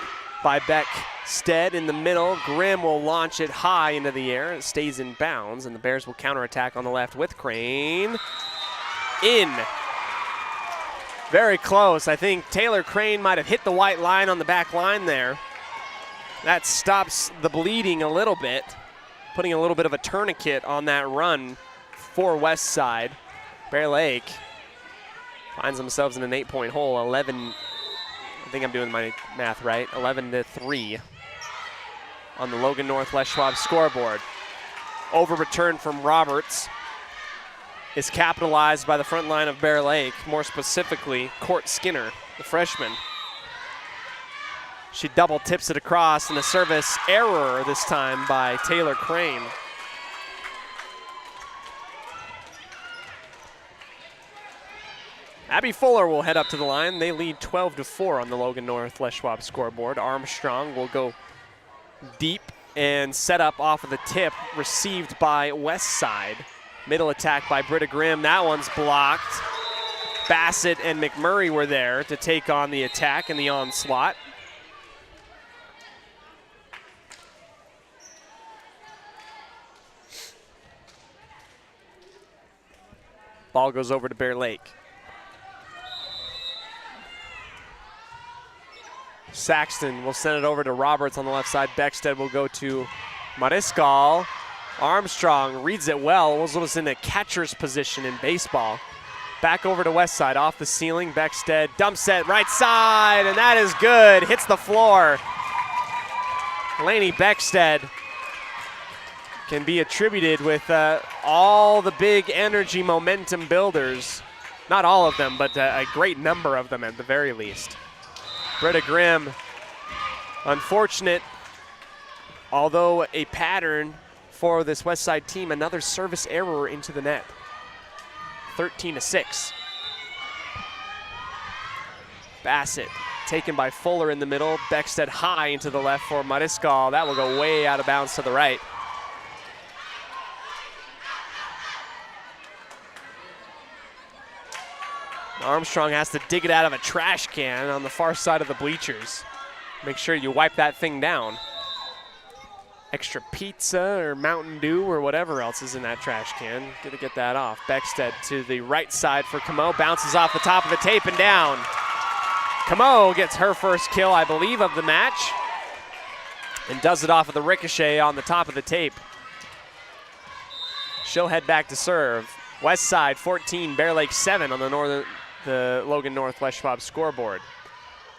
by Beckstead in the middle. Grimm will launch it high into the air. It stays in bounds, and the Bears will counterattack on the left with Crane. In. Very close. I think Taylor Crane might have hit the white line on the back line there. That stops the bleeding a little bit, putting a little bit of a tourniquet on that run for West Side. Bear Lake finds themselves in an 8-point hole. 11, I think I'm doing my math right, 11-3 on the Logan North Les Schwab scoreboard. Over return from Roberts is capitalized by the front line of Bear Lake, more specifically Court Skinner, the freshman. She double tips it across, and a service error this time by Taylor Crane. Abby Fuller will head up to the line. They lead 12-4 on the Logan North Les Schwab scoreboard. Armstrong will go deep and set up off of the tip, received by West Side. Middle attack by Britta Grimm. That one's blocked. Bassett and McMurray were there to take on the attack and the onslaught. Ball goes over to Bear Lake. Saxton will send it over to Roberts on the left side. Beckstead will go to Mariscal. Armstrong reads it well. Was in a catcher's position in baseball. Back over to West Side, off the ceiling. Beckstead dumps it right side, and that is good. Hits the floor. Lainey Beckstead can be attributed with all the big energy momentum builders. Not all of them, but a great number of them at the very least. Britta Grimm, unfortunate, although a pattern for this West Side team, another service error into the net. 13-6. Bassett taken by Fuller in the middle. Beckstead high into the left for Mariscal. That will go way out of bounds to the right. Armstrong has to dig it out of a trash can on the far side of the bleachers. Make sure you wipe that thing down. Extra pizza or Mountain Dew or whatever else is in that trash can. Gonna get that off. Beckstead to the right side for Camo. Bounces off the top of the tape and down. Camo gets her first kill, I believe, of the match. And does it off of the ricochet on the top of the tape. She'll head back to serve. West Side 14, Bear Lake 7 on the Logan North Les Schwab scoreboard.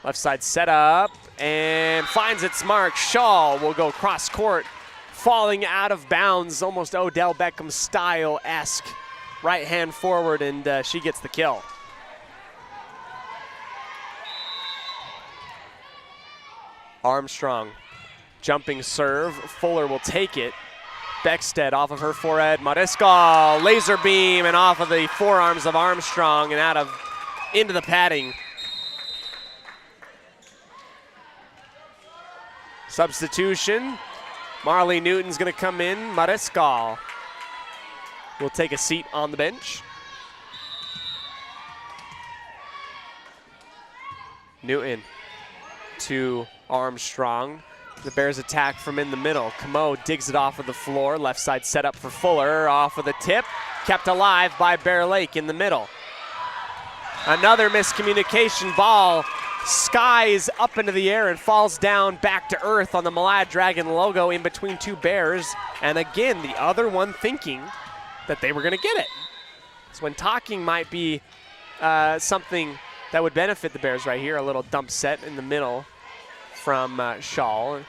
Left side set up and finds its mark. Shaw will go cross court, falling out of bounds, almost Odell Beckham style-esque. Right hand forward, and she gets the kill. Armstrong, jumping serve. Fuller will take it. Beckstead off of her forehead. Mariscal, laser beam, and off of the forearms of Armstrong and into the padding. Substitution. Marley Newton's going to come in. Mariscal will take a seat on the bench. Newton to Armstrong. The Bears attack from in the middle. Camo digs it off of the floor. Left side set up for Fuller. Off of the tip. Kept alive by Bear Lake in the middle. Another miscommunication. Ball skies up into the air and falls down back to earth on the Malad Dragon logo in between two Bears. And again, the other one thinking that they were going to get it. So when talking might be something that would benefit the Bears right here, a little dump set in the middle from Shaw.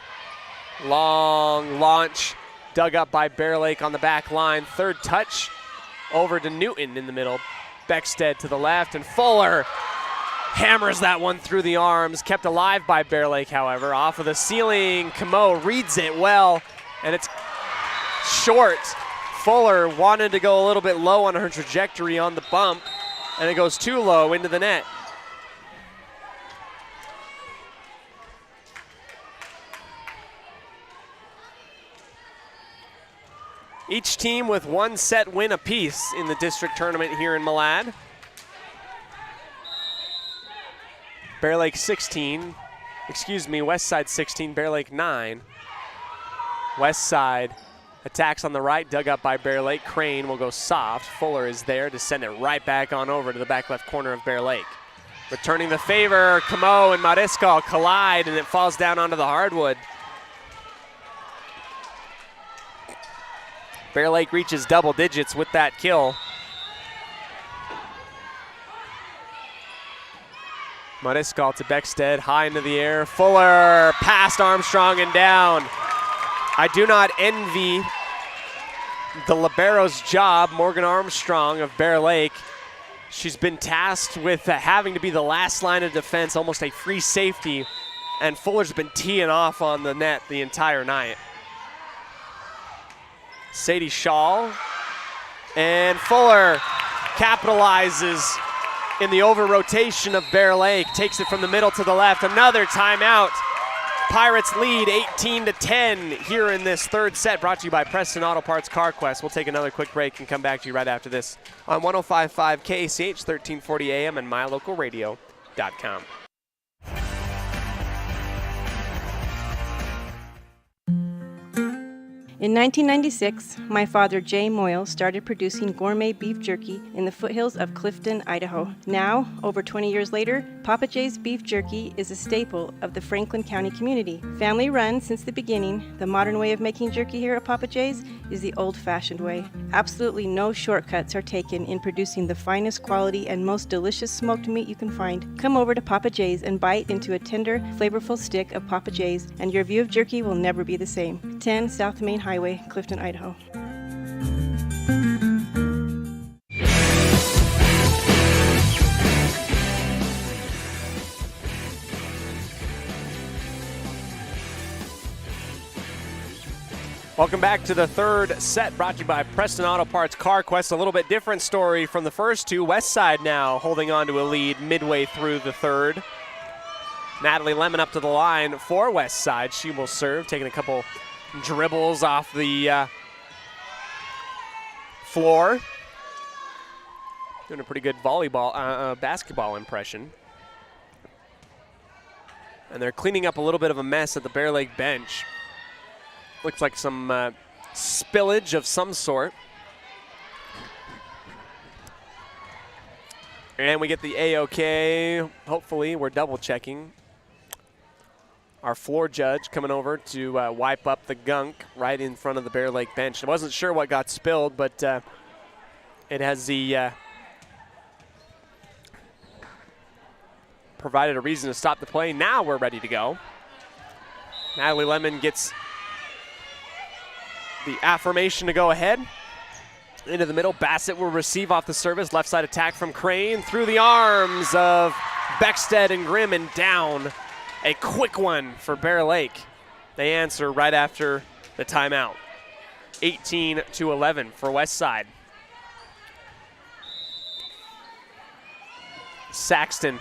Long launch dug up by Bear Lake on the back line. Third touch over to Newton in the middle. Beckstead to the left, and Fuller hammers that one through the arms. Kept alive by Bear Lake, however. Off of the ceiling, Camo reads it well, and it's short. Fuller wanted to go a little bit low on her trajectory on the bump, and it goes too low into the net. Each team with one set win apiece in the district tournament here in Malad. Bear Lake 16, West Side 16, Bear Lake 9. West Side attacks on the right, dug up by Bear Lake. Crane will go soft. Fuller is there to send it right back on over to the back left corner of Bear Lake. Returning the favor, Camo and Mariscal collide, and it falls down onto the hardwood. Bear Lake reaches double digits with that kill. Mariscal to Beckstead, high into the air. Fuller past Armstrong and down. I do not envy the libero's job, Morgan Armstrong of Bear Lake. She's been tasked with having to be the last line of defense, almost a free safety, and Fuller's been teeing off on the net the entire night. Sadie Shaw, and Fuller capitalizes in the over-rotation of Bear Lake. Takes it from the middle to the left. Another timeout. Pirates lead 18-10 here in this third set, brought to you by Preston Auto Parts CarQuest. We'll take another quick break and come back to you right after this on 105.5 KACH, 1340 AM, and mylocalradio.com. In 1996, my father, Jay Moyle, started producing gourmet beef jerky in the foothills of Clifton, Idaho. Now, over 20 years later, Papa Jay's beef jerky is a staple of the Franklin County community. Family run since the beginning, the modern way of making jerky here at Papa Jay's is the old-fashioned way. Absolutely no shortcuts are taken in producing the finest quality and most delicious smoked meat you can find. Come over to Papa Jay's and bite into a tender, flavorful stick of Papa Jay's, and your view of jerky will never be the same. 10 South Main Highway, Clifton, Idaho. Welcome back to the third set, brought to you by Preston Auto Parts CarQuest. A little bit different story from the first two. Westside now holding on to a lead midway through the third. Natalie Lemon up to the line for Westside. She will serve, taking a couple dribbles off the floor. Doing a pretty good basketball impression. And they're cleaning up a little bit of a mess at the Bear Lake bench. Looks like some spillage of some sort. And we get the A-OK. Hopefully, we're double checking. Our floor judge coming over to wipe up the gunk right in front of the Bear Lake bench. I wasn't sure what got spilled, but it has the provided a reason to stop the play. Now we're ready to go. Natalie Lemon gets the affirmation to go ahead. Into the middle, Bassett will receive off the service. Left side attack from Crane through the arms of Beckstead and Grimm and down. A quick one for Bear Lake. They answer right after the timeout. 18-11 for Westside. Saxton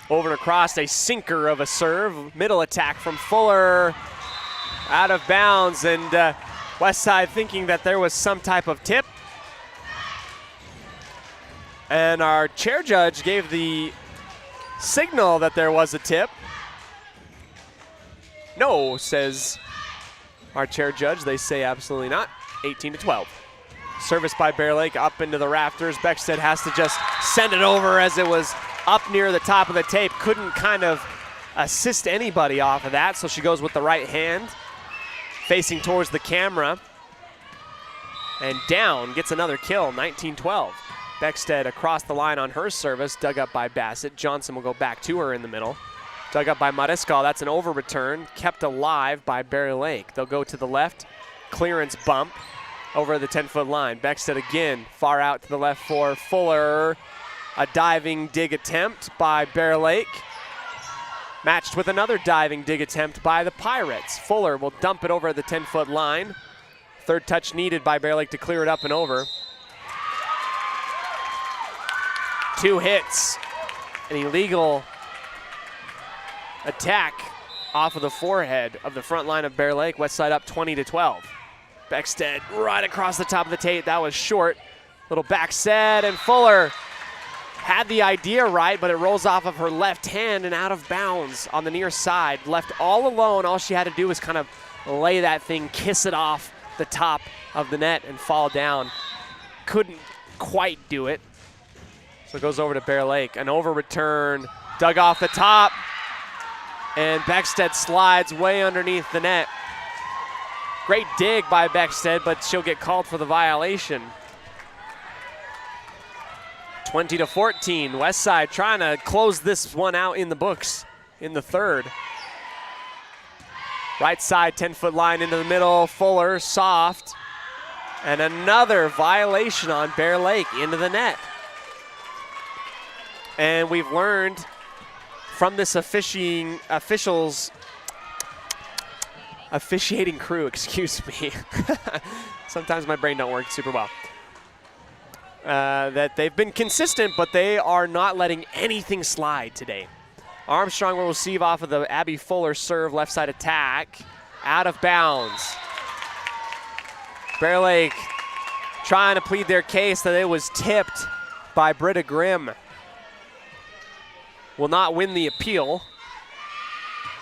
over and across, a sinker of a serve. Middle attack from Fuller. Out of bounds, and Westside thinking that there was some type of tip. And our chair judge gave the signal that there was a tip. No, says our chair judge. They say absolutely not. 18-12. Service by Bear Lake up into the rafters. Beckstead has to just send it over as it was up near the top of the tape. Couldn't kind of assist anybody off of that, so she goes with the right hand. Facing towards the camera. And down, gets another kill, 19-12. Beckstead across the line on her service, dug up by Bassett. Johnson will go back to her in the middle. Dug up by Mariscal, that's an over return, kept alive by Bear Lake. They'll go to the left, clearance bump over the 10-foot line. Beckstead again, far out to the left for Fuller. A diving dig attempt by Bear Lake. Matched with another diving dig attempt by the Pirates. Fuller will dump it over the 10-foot line. Third touch needed by Bear Lake to clear it up and over. 2 hits. An illegal attack off of the forehead of the front line of Bear Lake. Westside up 20-12. Beckstead right across the top of the tape. That was short. Little back set, and Fuller had the idea right, but it rolls off of her left hand and out of bounds on the near side. Left all alone. All she had to do was kind of lay that thing, kiss it off the top of the net and fall down. Couldn't quite do it. So it goes over to Bear Lake. An over return, dug off the top, and Beckstead slides way underneath the net. Great dig by Beckstead, but she'll get called for the violation. 20-14, Westside trying to close this one out in the books in the third. Right side, 10-foot line into the middle, Fuller, soft. And another violation on Bear Lake into the net. And we've learned from this officiating crew, excuse me. Sometimes my brain don't work super well. that they've been consistent, but they are not letting anything slide today. Armstrong will receive off of the Abby Fuller serve, left side attack, out of bounds. Bear Lake trying to plead their case that it was tipped by Britta Grimm. Will not win the appeal.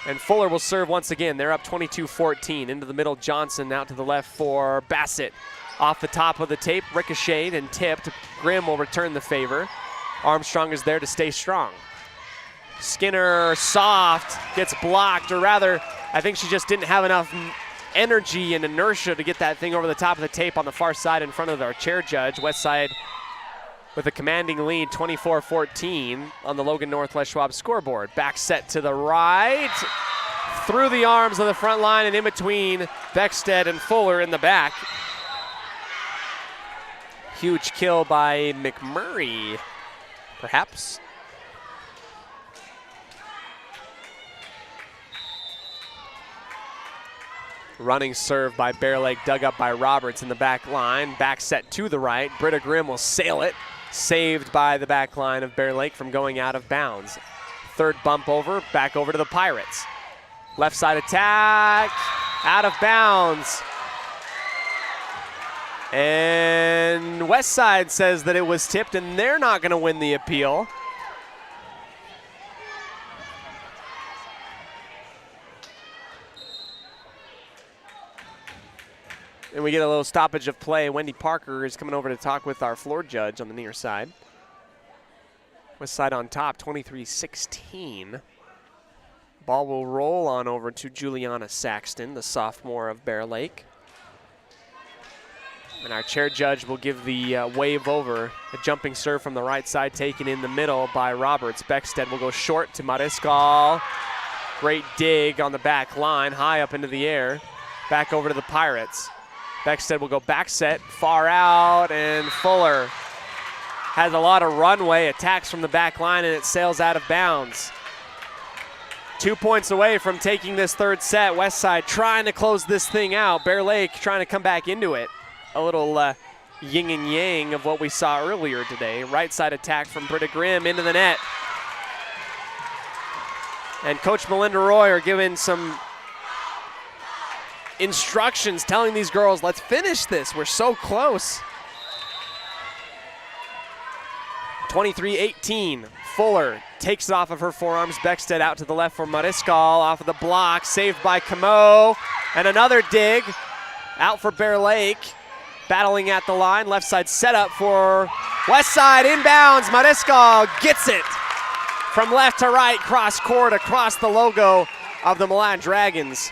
And Fuller will serve once again. They're up 22-14. Into the middle, Johnson out to the left for Bassett. Off the top of the tape, ricocheted and tipped. Grimm will return the favor. Armstrong is there to stay strong. Skinner, soft, gets blocked, or rather, I think she just didn't have enough energy and inertia to get that thing over the top of the tape on the far side in front of our chair judge. West Side with a commanding lead, 24-14 on the Logan Northwest Schwab scoreboard. Back set to the right, through the arms of the front line and in between Beckstead and Fuller in the back. Huge kill by McMurray, perhaps. Running serve by Bear Lake, dug up by Roberts in the back line. Back set to the right. Britta Grimm will sail it. Saved by the back line of Bear Lake from going out of bounds. Third bump over, back over to the Pirates. Left side attack, out of bounds. And West Side says that it was tipped and they're not going to win the appeal. And we get a little stoppage of play. Wendy Parker is coming over to talk with our floor judge on the near side. West Side on top, 23-16. Ball will roll on over to Juliana Saxton, the sophomore of Bear Lake. And our chair judge will give the wave over. A jumping serve from the right side taken in the middle by Roberts. Beckstead will go short to Mariscal. Great dig on the back line, high up into the air. Back over to the Pirates. Beckstead will go back set, far out, and Fuller has a lot of runway, attacks from the back line, and it sails out of bounds. 2 points away from taking this third set. West Side trying to close this thing out. Bear Lake trying to come back into it. A little yin and yang of what we saw earlier today. Right side attack from Britta Grimm into the net. And Coach Melinda Roy are giving some instructions, telling these girls, let's finish this. We're so close. 23-18. Fuller takes it off of her forearms. Beckstead out to the left for Mariscal. Off of the block. Saved by Camo. And another dig. Out for Bear Lake. Battling at the line. Left side set up for West Side. Inbounds. Mariscal gets it. From left to right. Cross court across the logo of the Milan Dragons.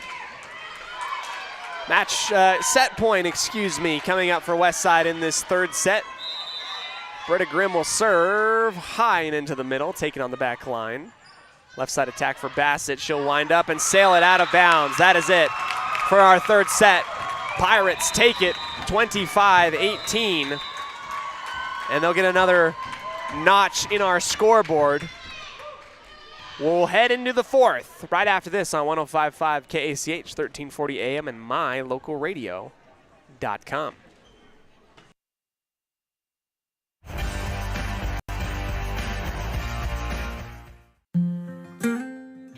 Set point, coming up for West Side in this third set. Britta Grimm will serve high and into the middle, taken on the back line. Left side attack for Bassett. She'll wind up and sail it out of bounds. That is it for our third set. Pirates take it 25-18. And they'll get another notch in our scoreboard. We'll head into the fourth right after this on 105.5 KACH, 1340 AM and mylocalradio.com.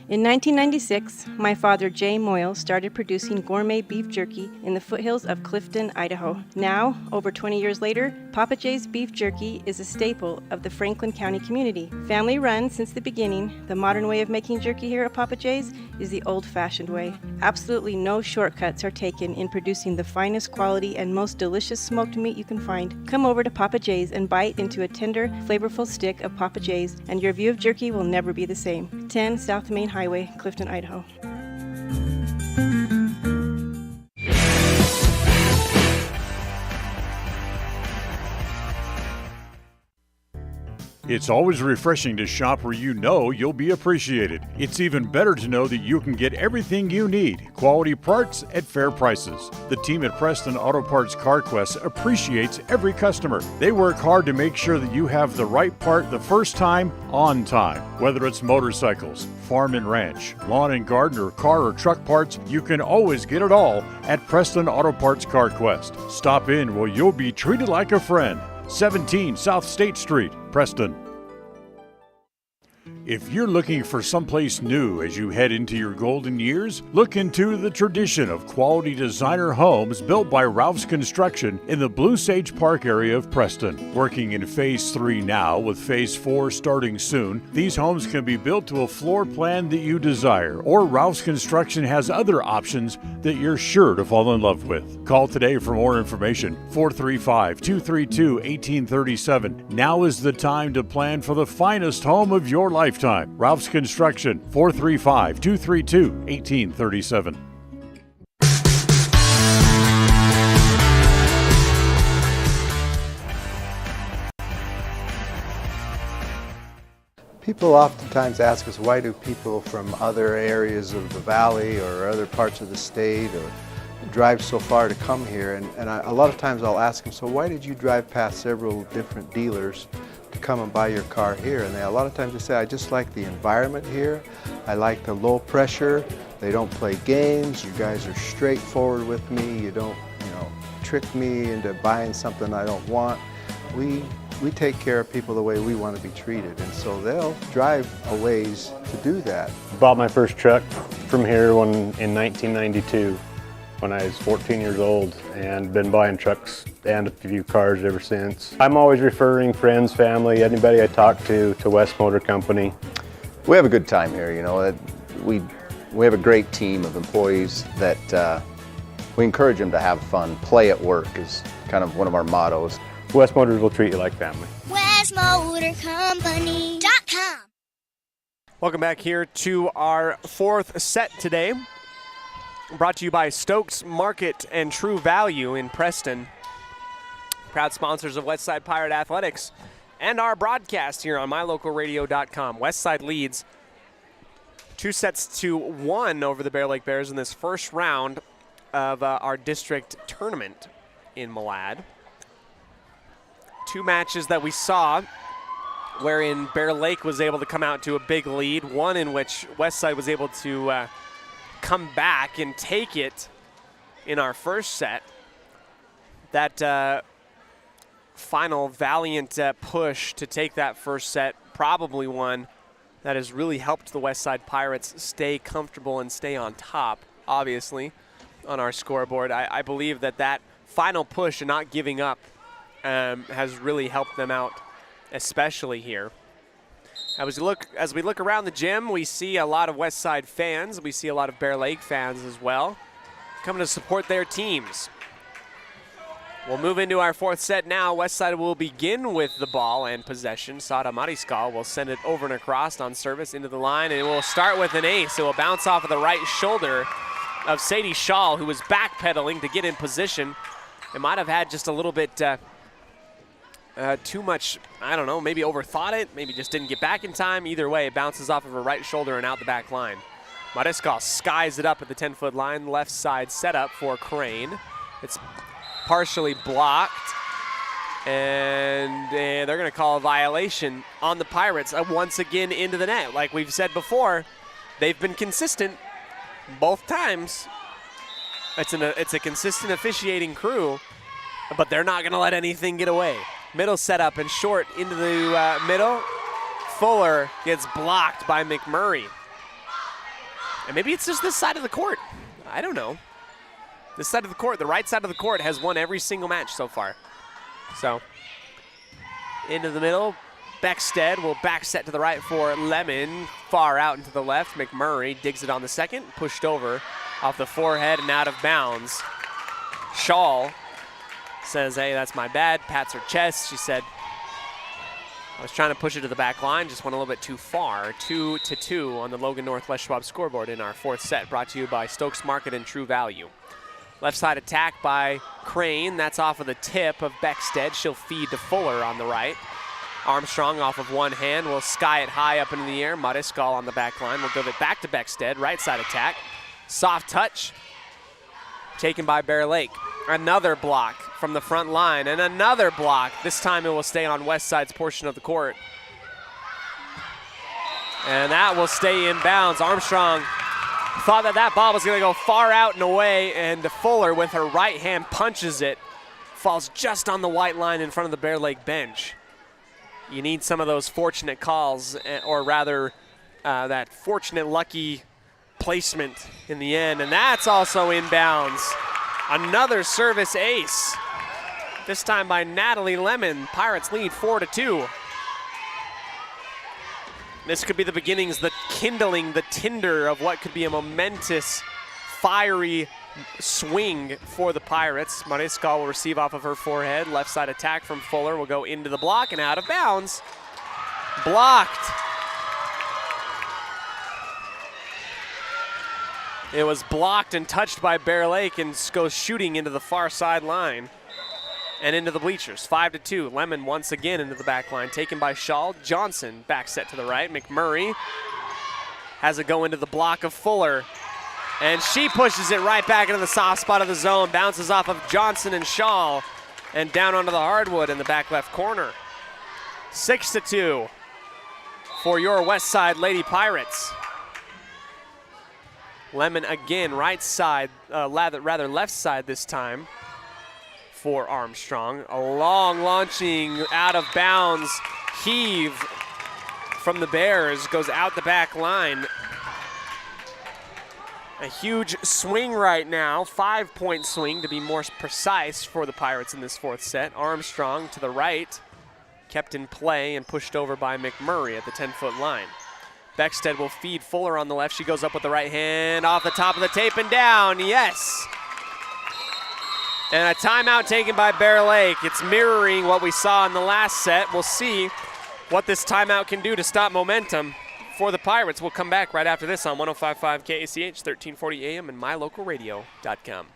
In 1996, my father, Jay Moyle, started producing gourmet beef jerky in the foothills of Clifton, Idaho. Now, over 20 years later, Papa Jay's beef jerky is a staple of the Franklin County community. Family run since the beginning, the modern way of making jerky here at Papa Jay's is the old-fashioned way. Absolutely no shortcuts are taken in producing the finest quality and most delicious smoked meat you can find. Come over to Papa Jay's and bite into a tender, flavorful stick of Papa Jay's, and your view of jerky will never be the same. 10 South Main Highway, Clifton, Idaho. It's always refreshing to shop where you know you'll be appreciated. It's even better to know that you can get everything you need, quality parts at fair prices. The team at Preston Auto Parts CarQuest appreciates every customer. They work hard to make sure that you have the right part the first time, on time. Whether it's motorcycles, farm and ranch, lawn and garden, or car or truck parts, you can always get it all at Preston Auto Parts CarQuest. Stop in where you'll be treated like a friend. 17 South State Street, Preston. If you're looking for someplace new as you head into your golden years, look into the tradition of quality designer homes built by Ralph's Construction in the Blue Sage Park area of Preston. Working in Phase 3 now, with Phase 4 starting soon, these homes can be built to a floor plan that you desire, or Ralph's Construction has other options that you're sure to fall in love with. Call today for more information, 435-232-1837. Now is the time to plan for the finest home of your lifetime. Ralph's Construction, 435-232-1837. People oftentimes ask us, why do people from other areas of the valley or other parts of the state or drive so far to come here? And a lot of times I'll ask them, so why did you drive past several different dealers to come and buy your car here? And a lot of times they say, I just like the environment here. I like the low pressure. They don't play games. You guys are straightforward with me. You don't, trick me into buying something I don't want. We take care of people the way we want to be treated, and so they'll drive a ways to do that. Bought my first truck from here in 1992 when I was 14 years old, and been buying trucks and a few cars ever since. I'm always referring friends, family, anybody I talk to West Motor Company. We have a good time here, We have a great team of employees that we encourage them to have fun. Play at work is kind of one of our mottos. West Motors will treat you like family. WestMotorCompany.com. Welcome back here to our fourth set today. Brought to you by Stokes Market and True Value in Preston. Proud sponsors of Westside Pirate Athletics and our broadcast here on mylocalradio.com. Westside leads 2-1 over the Bear Lake Bears in this first round of our district tournament in Malad. Two matches that we saw wherein Bear Lake was able to come out to a big lead, one in which Westside was able to come back and take it in our first set. That final valiant push to take that first set, probably one that has really helped the Westside Pirates stay comfortable and stay on top, obviously, on our scoreboard. I believe that final push and not giving up has really helped them out, especially here. As we look around the gym, we see a lot of Westside fans. We see a lot of Bear Lake fans as well, coming to support their teams. We'll move into our fourth set now. Westside will begin with the ball and possession. Sada Mariskal will send it over and across on service into the line, and it will start with an ace. It will bounce off of the right shoulder of Sadie Schall, who was backpedaling to get in position. It might have had just a little bit too much, I don't know, maybe overthought it, maybe just didn't get back in time. Either way, it bounces off of her right shoulder and out the back line. Mariskal skies it up at the 10-foot line, left side setup for Crane. It's partially blocked, and they're going to call a violation on the Pirates once again into the net. Like we've said before, they've been consistent both times. It's a consistent officiating crew, but they're not going to let anything get away. Middle setup and short into the middle. Fuller gets blocked by McMurray. And maybe it's just this side of the court. I don't know. This side of the court, the right side of the court, has won every single match so far. So, into the middle. Beckstead will back set to the right for Lemon. Far out into the left. McMurray digs it on the second. Pushed over off the forehead and out of bounds. Schall says, hey, that's my bad. Pats her chest. She said, I was trying to push it to the back line, just went a little bit too far. 2-2 on the Logan Northwest Schwab scoreboard in our fourth set, brought to you by Stokes Market and True Value. Left side attack by Crane. That's off of the tip of Beckstead. She'll feed to Fuller on the right. Armstrong off of one hand will sky it high up into the air. Mariskal on the back line will give it back to Beckstead. Right side attack. Soft touch. Taken by Bear Lake. Another block from the front line, and another block. This time it will stay on West Side's portion of the court. And that will stay in bounds. Armstrong thought that ball was going to go far out and away, and Fuller with her right hand punches it falls just on the white line in front of the Bear Lake bench. You need some of those fortunate calls, or rather that fortunate lucky placement in the end, and that's also inbounds. Another service ace, this time by Natalie Lemon. Pirates lead 4-2. This could be the beginnings, the kindling, the tinder of what could be a momentous, fiery swing for the Pirates. Mariscal will receive off of her forehead. Left side attack from Fuller will go into the block and out of bounds. Blocked. It was blocked and touched by Bear Lake and goes shooting into the far sideline and into the bleachers. 5-2. Lemon once again into the back line, taken by Shaw. Johnson back set to the right. McMurray has it go into the block of Fuller, and she pushes it right back into the soft spot of the zone. Bounces off of Johnson and Shaw and down onto the hardwood in the back left corner. 6-2 for your West Side Lady Pirates. Lemon again, right side, rather left side this time for Armstrong. A long launching out of bounds heave from the Bears, goes out the back line. A huge swing right now, 5-point swing to be more precise for the Pirates in this fourth set. Armstrong to the right, kept in play and pushed over by McMurray at the 10-foot line. Beckstead will feed Fuller on the left. She goes up with the right hand, off the top of the tape and down, yes. And a timeout taken by Bear Lake. It's mirroring what we saw in the last set. We'll see what this timeout can do to stop momentum for the Pirates. We'll come back right after this on 105.5 KACH, 1340 AM and mylocalradio.com.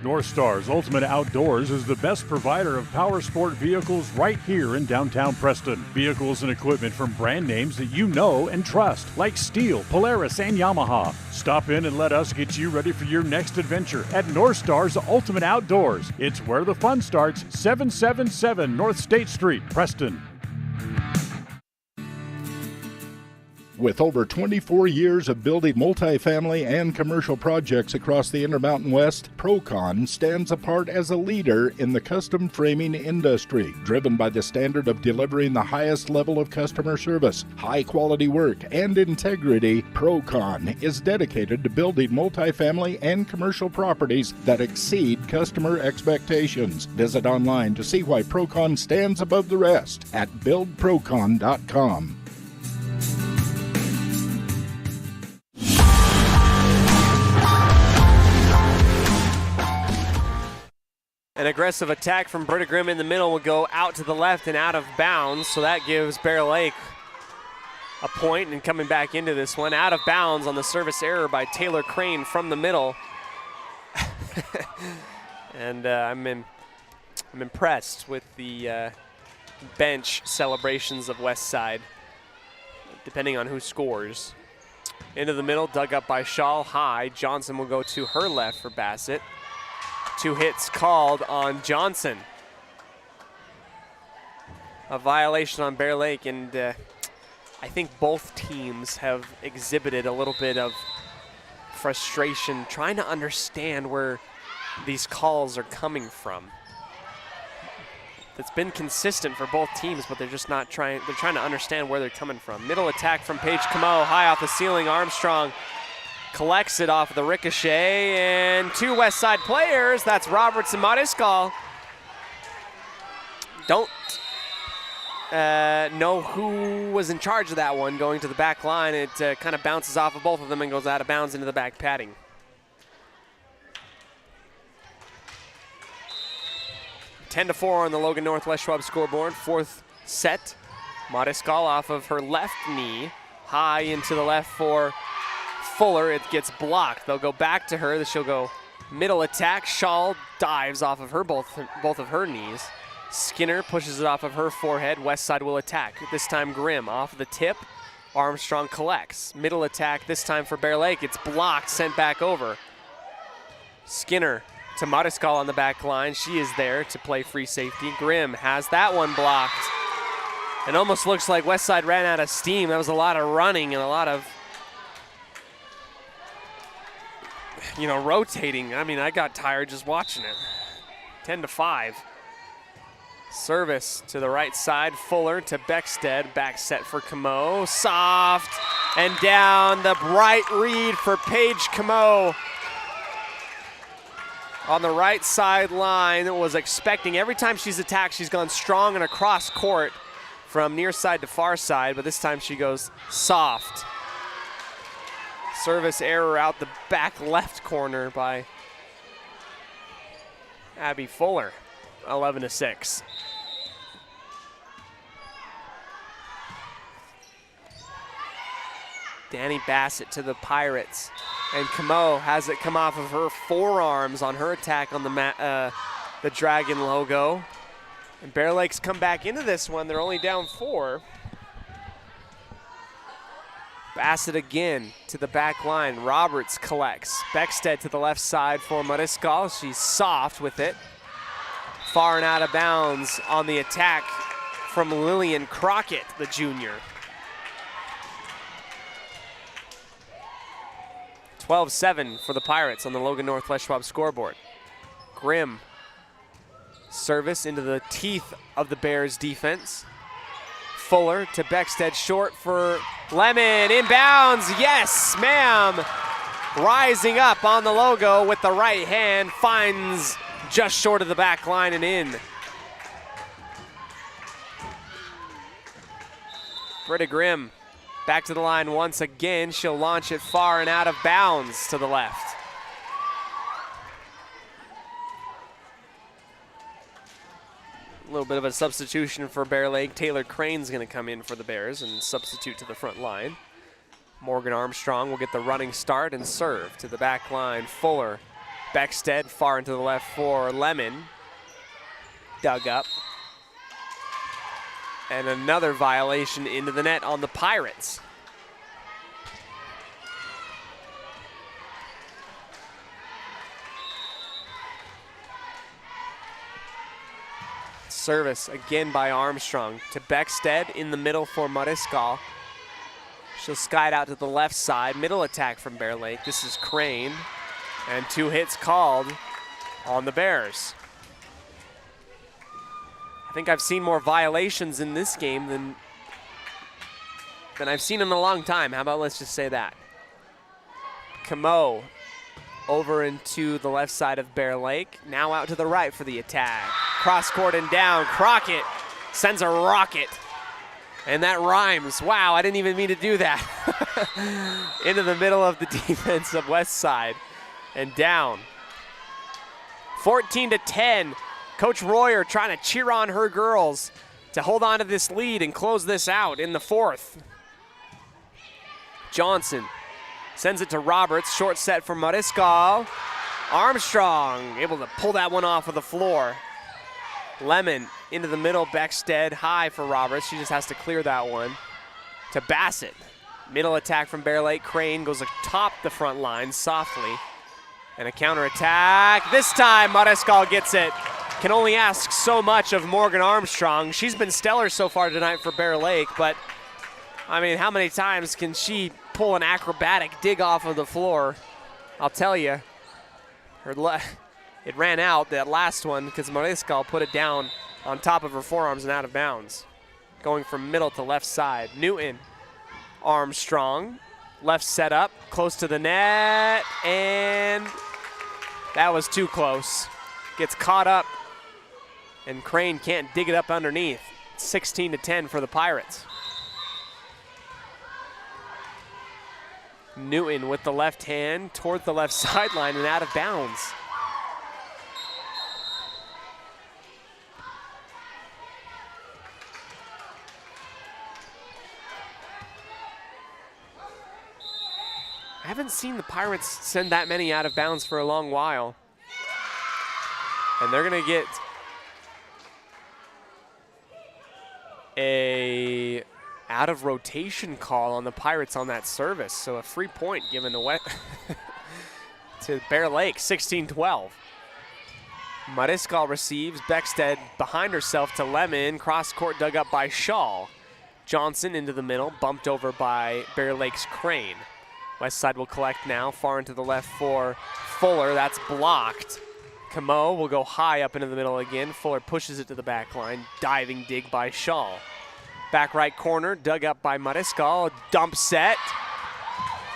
North Star's Ultimate Outdoors is the best provider of power sport vehicles right here in downtown Preston. Vehicles and equipment from brand names that you know and trust, like Steel, Polaris, and Yamaha. Stop in and let us get you ready for your next adventure at North Star's Ultimate Outdoors. It's where the fun starts, 777 North State Street, Preston. With over 24 years of building multifamily and commercial projects across the Intermountain West, Procon stands apart as a leader in the custom framing industry, driven by the standard of delivering the highest level of customer service, high-quality work, and integrity. Procon is dedicated to building multifamily and commercial properties that exceed customer expectations. Visit online to see why Procon stands above the rest at buildprocon.com. An aggressive attack from Britta Grimm in the middle will go out to the left and out of bounds, so that gives Bear Lake a point. And coming back into this one, out of bounds on the service error by Taylor Crane from the middle. And I'm impressed with the bench celebrations of West Side, depending on who scores. Into the middle, dug up by Shaw, high. Johnson will go to her left for Bassett. 2 hits called on Johnson. A violation on Bear Lake, and I think both teams have exhibited a little bit of frustration trying to understand where these calls are coming from. It's been consistent for both teams, but they're just not trying. They're trying to understand where they're coming from. Middle attack from Paige Camo, high off the ceiling. Armstrong collects it off of the ricochet, and 2 West Side players, that's Roberts and Mariscal, don't know who was in charge of that one going to the back line. It kind of bounces off of both of them and goes out of bounds into the back padding. (10-4) on the Logan Northwest Schwab scoreboard. Fourth set. Mariscal off of her left knee, high into the left for Fuller. It gets blocked. They'll go back to her. She'll go middle attack. Shaw dives off of her both of her knees. Skinner pushes it off of her forehead. West Side will attack. This time Grimm off the tip. Armstrong collects. Middle attack this time for Bear Lake. It's blocked, sent back over. Skinner to Mariscal on the back line. She is there to play free safety. Grimm has that one blocked. It almost looks like West Side ran out of steam. That was a lot of running and a lot of you know, rotating. I mean, I got tired just watching it. 10-5. Service to the right side, Fuller to Beckstead, back set for Camo, soft, and down, the right read for Paige Camo. On the right sideline, was expecting, every time she's attacked, she's gone strong and across court from near side to far side, but this time she goes soft. Service error out the back left corner by Abby Fuller, 11-6. Danny Bassett to the Pirates, and Camo has it come off of her forearms on her attack on the Dragon logo. And Bear Lake's come back into this one. They're only down 4. Bassett again to the back line. Roberts collects. Beckstead to the left side for Mariscal. She's soft with it. Far and out of bounds on the attack from Lillian Crockett, the junior. 12-7 for the Pirates on the Logan Northwest Schwab scoreboard. Grimm. Service into the teeth of the Bears defense. Fuller to Beckstead, short for Lemon, inbounds, yes ma'am. Rising up on the logo with the right hand, finds just short of the back line and in. Britta Grimm back to the line once again. She'll launch it far and out of bounds to the left. A little bit of a substitution for Bear Lake. Taylor Crane's going to come in for the Bears and substitute to the front line. Morgan Armstrong will get the running start and serve to the back line. Fuller, Beckstead far into the left for Lemon. Dug up. And another violation into the net on the Pirates. Service again by Armstrong to Beckstead in the middle for Mariscal. She'll skide out to the left side. Middle attack from Bear Lake. This is Crane. And 2 hits called on the Bears. I think I've seen more violations in this game than I've seen in a long time. How about let's just say that. Camo over into the left side of Bear Lake. Now out to the right for the attack. Cross court and down. Crockett sends a rocket. And that rhymes. Wow, I didn't even mean to do that. Into the middle of the defensive west side. And down. 14-10. Coach Royer trying to cheer on her girls to hold on to this lead and close this out in the 4th. Johnson sends it to Roberts. Short set for Mariscal. Armstrong able to pull that one off of the floor. Lemon into the middle. Beckstead high for Roberts. She just has to clear that one. To Bassett. Middle attack from Bear Lake. Crane goes atop the front line softly. And a counterattack. This time Mariscal gets it. Can only ask so much of Morgan Armstrong. She's been stellar so far tonight for Bear Lake, but I mean, how many times can she pull an acrobatic dig off of the floor? I'll tell you, it ran out, that last one, because Mariscal put it down on top of her forearms and out of bounds. Going from middle to left side. Newton, Armstrong, left set up, close to the net, and that was too close. Gets caught up, and Crane can't dig it up underneath. 16-10 for the Pirates. Newton with the left hand toward the left sideline and out of bounds. I haven't seen the Pirates send that many out of bounds for a long while. And they're going to get a out of rotation call on the Pirates on that service. So a free point given away to Bear Lake, 16-12. Mariscal receives. Beckstead behind herself to Lemon. Cross court dug up by Shaw. Johnson into the middle, bumped over by Bear Lake's Crane. West side will collect now, far into the left for Fuller. That's blocked. Camo will go high up into the middle again. Fuller pushes it to the back line. Diving dig by Shaw. Back right corner, dug up by Mariscal. Dump set.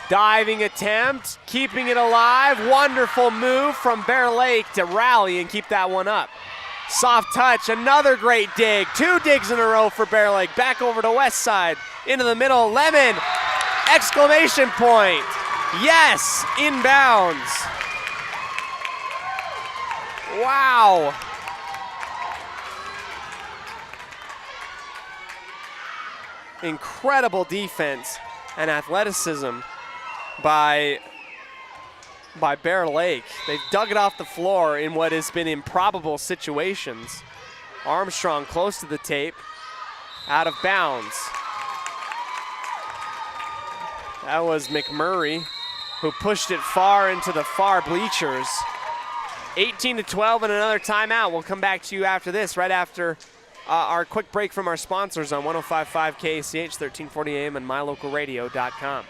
Diving attempt, keeping it alive. Wonderful move from Bear Lake to rally and keep that one up. Soft touch, another great dig. 2 digs in a row for Bear Lake. Back over to West side, into the middle. Lemon, exclamation point. Yes, inbounds. Wow. Incredible defense and athleticism by Bear Lake. They've dug it off the floor in what has been improbable situations. Armstrong close to the tape, out of bounds. That was McMurray who pushed it far into the far bleachers. 18-12 and another timeout. We'll come back to you after this, right after our quick break from our sponsors on 105.5 KACH, 1340 AM, and mylocalradio.com.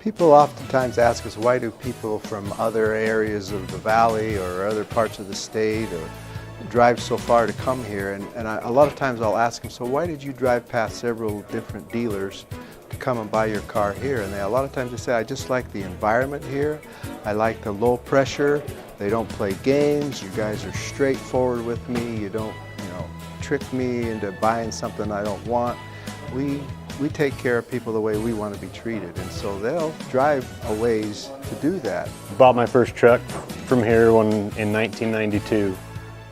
People oftentimes ask us, why do people from other areas of the valley or other parts of the state or drive so far to come here? And a lot of times I'll ask them, so why did you drive past several different dealers to come and buy your car here? And a lot of times they say, I just like the environment here. I like the low pressure. They don't play games. You guys are straightforward with me. You don't, trick me into buying something I don't want. We take care of people the way we want to be treated, and so they'll drive a ways to do that. Bought my first truck from here in 1992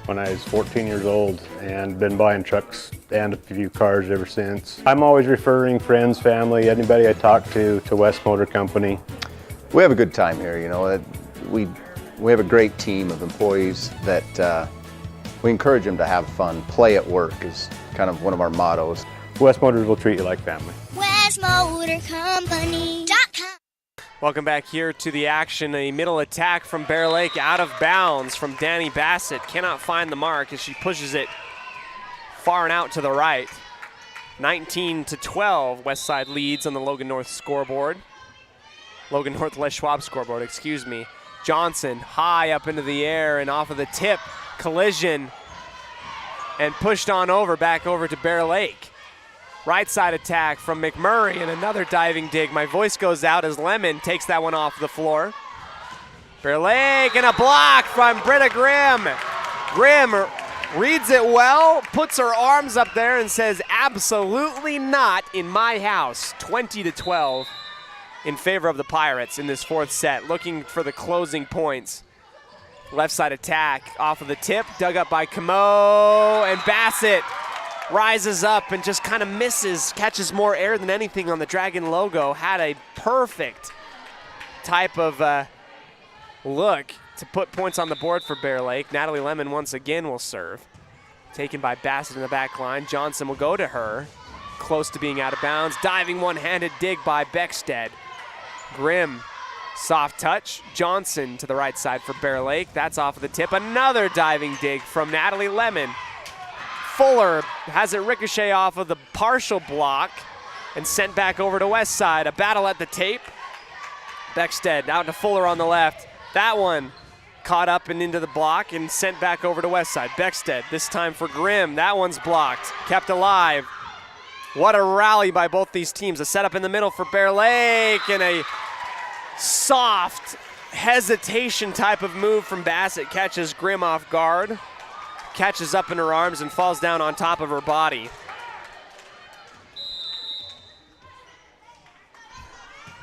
when I was 14 years old, and been buying trucks and a few cars ever since. I'm always referring friends, family, anybody I talk to West Motor Company. We have a good time here, we have a great team of employees that we encourage them to have fun. Play at work is kind of one of our mottos. West Motors will treat you like family. WestMotorCompany.com. Welcome back here to the action. A middle attack from Bear Lake, out of bounds from Danny Bassett. Cannot find the mark as she pushes it far and out to the right. 19-12, Westside leads on the Logan North scoreboard. Logan North Les Schwab scoreboard, excuse me. Johnson high up into the air and off of the tip. Collision and pushed on over, back over to Bear Lake. Right side attack from McMurray and another diving dig. My voice goes out as Lemon takes that one off the floor. Bear Lake and a block from Britta Grimm. Grimm reads it well, puts her arms up there and says, absolutely not in my house. 20-12 in favor of the Pirates in this fourth set, looking for the closing points. Left side attack off of the tip, dug up by Camo, and Bassett rises up and just kind of misses, catches more air than anything on the Dragon logo. Had a perfect type of look to put points on the board for Bear Lake. Natalie Lemon once again will serve. Taken by Bassett in the back line. Johnson will go to her. Close to being out of bounds. Diving one-handed dig by Beckstead. Grimm, soft touch. Johnson to the right side for Bear Lake. That's off of the tip. Another diving dig from Natalie Lemon. Fuller has it ricochet off of the partial block and sent back over to West Side. A battle at the tape. Beckstead out to Fuller on the left. That one caught up and into the block and sent back over to West Side. Beckstead, this time for Grimm. That one's blocked, kept alive. What a rally by both these teams. A setup in the middle for Bear Lake and a soft hesitation type of move from Bassett. Catches Grimm off guard. Catches up in her arms and falls down on top of her body.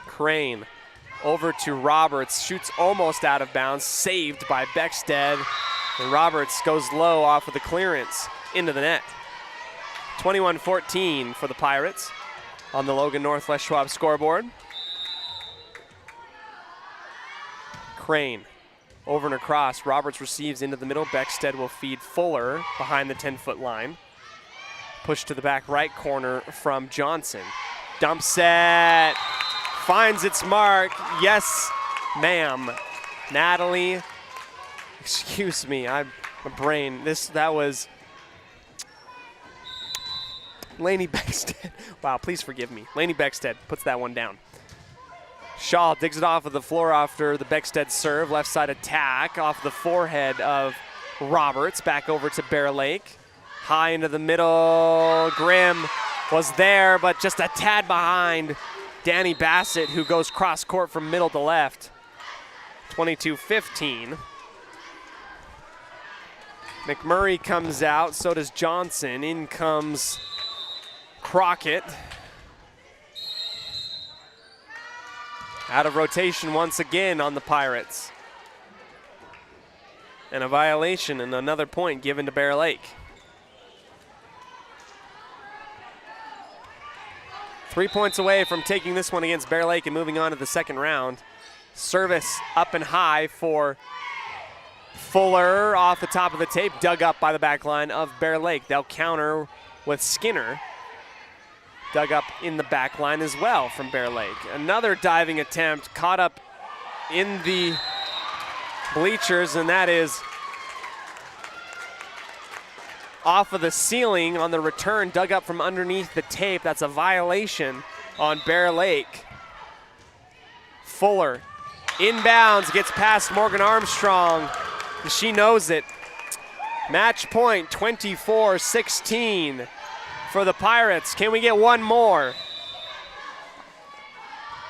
Crane over to Roberts, shoots almost out of bounds, saved by Beckstead. And Roberts goes low off of the clearance into the net. 21-14 for the Pirates on the Logan North Les Schwab scoreboard. Crane over and across. Roberts receives into the middle. Beckstead will feed Fuller behind the 10-foot line. Push to the back right corner from Johnson. Dump set. Finds its mark. Yes, ma'am. Natalie. Excuse me. My brain. That was Laney Beckstead. Wow, please forgive me. Laney Beckstead puts that one down. Shaw digs it off of the floor after the Beckstead serve. Left side attack off the forehead of Roberts. Back over to Bear Lake. High into the middle. Grimm was there, but just a tad behind Danny Bassett, who goes cross court from middle to left. 22-15. McMurray comes out, so does Johnson. In comes Crockett. Out of rotation once again on the Pirates. And a violation and another point given to Bear Lake. 3 points away from taking this one against Bear Lake and moving on to the second round. Service up and high for Fuller off the top of the tape, dug up by the back line of Bear Lake. They'll counter with Skinner. Dug up in the back line as well from Bear Lake. Another diving attempt caught up in the bleachers, and that is off of the ceiling on the return, dug up from underneath the tape. That's a violation on Bear Lake. Fuller inbounds, gets past Morgan Armstrong. She knows it. Match point, 24-16 for the Pirates. Can we get one more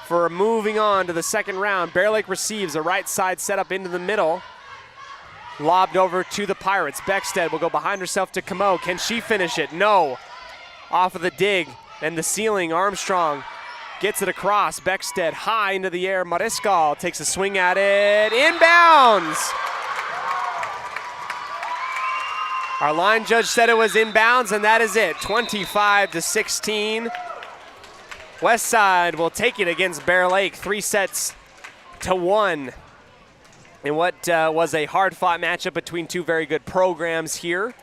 for moving on to the second round? Bear Lake receives a right side setup into the middle. Lobbed over to the Pirates. Beckstead will go behind herself to Camo. Can she finish it? No. Off of the dig and the ceiling. Armstrong gets it across. Beckstead high into the air. Mariscal takes a swing at it. Inbounds. Our line judge said it was inbounds, and that is it. 25-16. West Side will take it against Bear Lake, 3-1. In what was a hard-fought matchup between two very good programs here.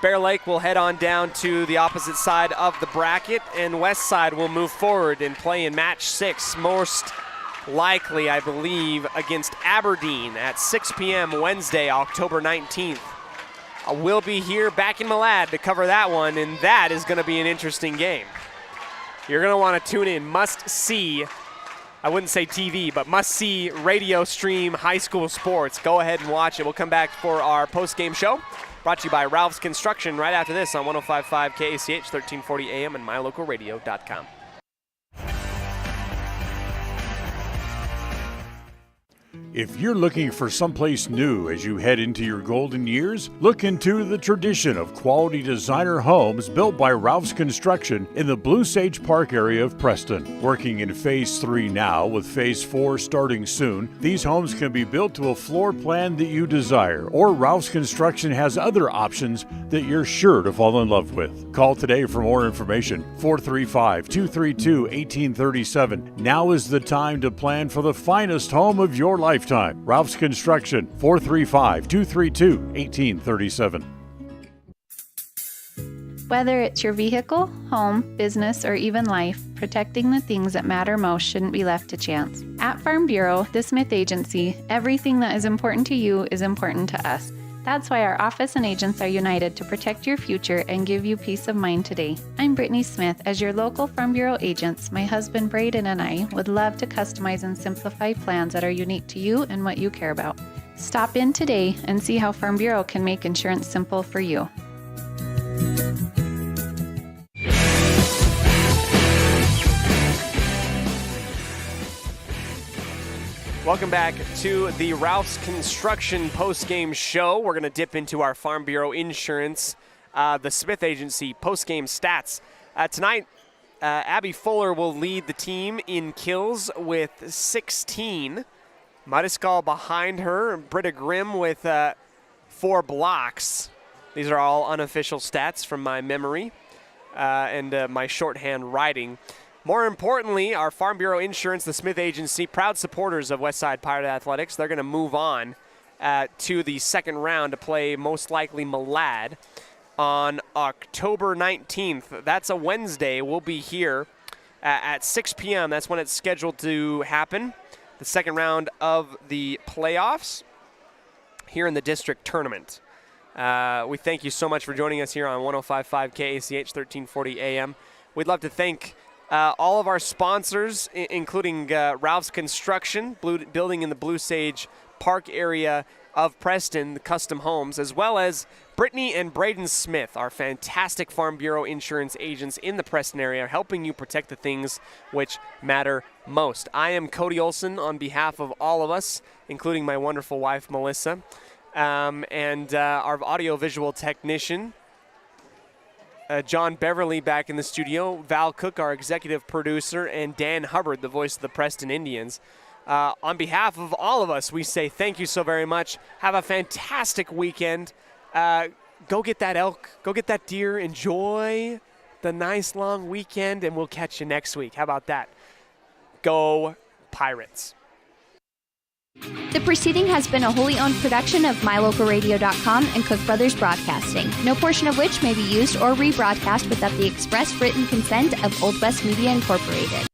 Bear Lake will head on down to the opposite side of the bracket, and West Side will move forward and play in match 6, most likely, I believe, against Aberdeen at 6 p.m. Wednesday, October 19th. We'll be here back in Malad to cover that one, and that is going to be an interesting game. You're going to want to tune in. Must see, I wouldn't say TV, but must see radio stream high school sports. Go ahead and watch it. We'll come back for our post-game show, brought to you by Ralph's Construction right after this on 105.5 KACH, 1340 AM and mylocalradio.com. If you're looking for someplace new as you head into your golden years, look into the tradition of quality designer homes built by Ralph's Construction in the Blue Sage Park area of Preston. Working in Phase 3 now, with Phase 4 starting soon, these homes can be built to a floor plan that you desire, or Ralph's Construction has other options that you're sure to fall in love with. Call today for more information, 435-232-1837. Now is the time to plan for the finest home of your lifetime. Ralph's Construction, 435-232-1837. Whether it's your vehicle, home, business, or even life, protecting the things that matter most shouldn't be left to chance. At Farm Bureau, the Smith Agency, everything that is important to you is important to us. That's why our office and agents are united to protect your future and give you peace of mind today. I'm Brittany Smith. As your local Farm Bureau agents, my husband Braden and I would love to customize and simplify plans that are unique to you and what you care about. Stop in today and see how Farm Bureau can make insurance simple for you. Welcome back to the Ralph's Construction post-game show. We're going to dip into our Farm Bureau Insurance, the Smith Agency post-game stats. Tonight, Abby Fuller will lead the team in kills with 16. Mariscal behind her, and Britta Grimm with 4 blocks. These are all unofficial stats from my memory and my shorthand writing. More importantly, our Farm Bureau Insurance, the Smith Agency, proud supporters of Westside Pirate Athletics. They're going to move on to the second round to play most likely Malad on October 19th. That's a Wednesday. We'll be here at 6 p.m. That's when it's scheduled to happen. The second round of the playoffs here in the district tournament. We thank you so much for joining us here on 105.5 KACH 1340 AM. We'd love to thank all of our sponsors, including Ralph's Construction, building in the Blue Sage Park area of Preston, the custom homes, as well as Brittany and Braden Smith, our fantastic Farm Bureau insurance agents in the Preston area, helping you protect the things which matter most. I am Cody Olsen on behalf of all of us, including my wonderful wife, Melissa, and our audiovisual technician, John Beverly, back in the studio, Val Cook, our executive producer, and Dan Hubbard, the voice of the Preston Indians. On behalf of all of us, we say thank you so very much. Have a fantastic weekend. Go get that elk. Go get that deer. Enjoy the nice long weekend, and we'll catch you next week. How about that? Go Pirates. The proceeding has been a wholly owned production of MyLocalRadio.com and Cook Brothers Broadcasting, no portion of which may be used or rebroadcast without the express written consent of Old West Media Incorporated.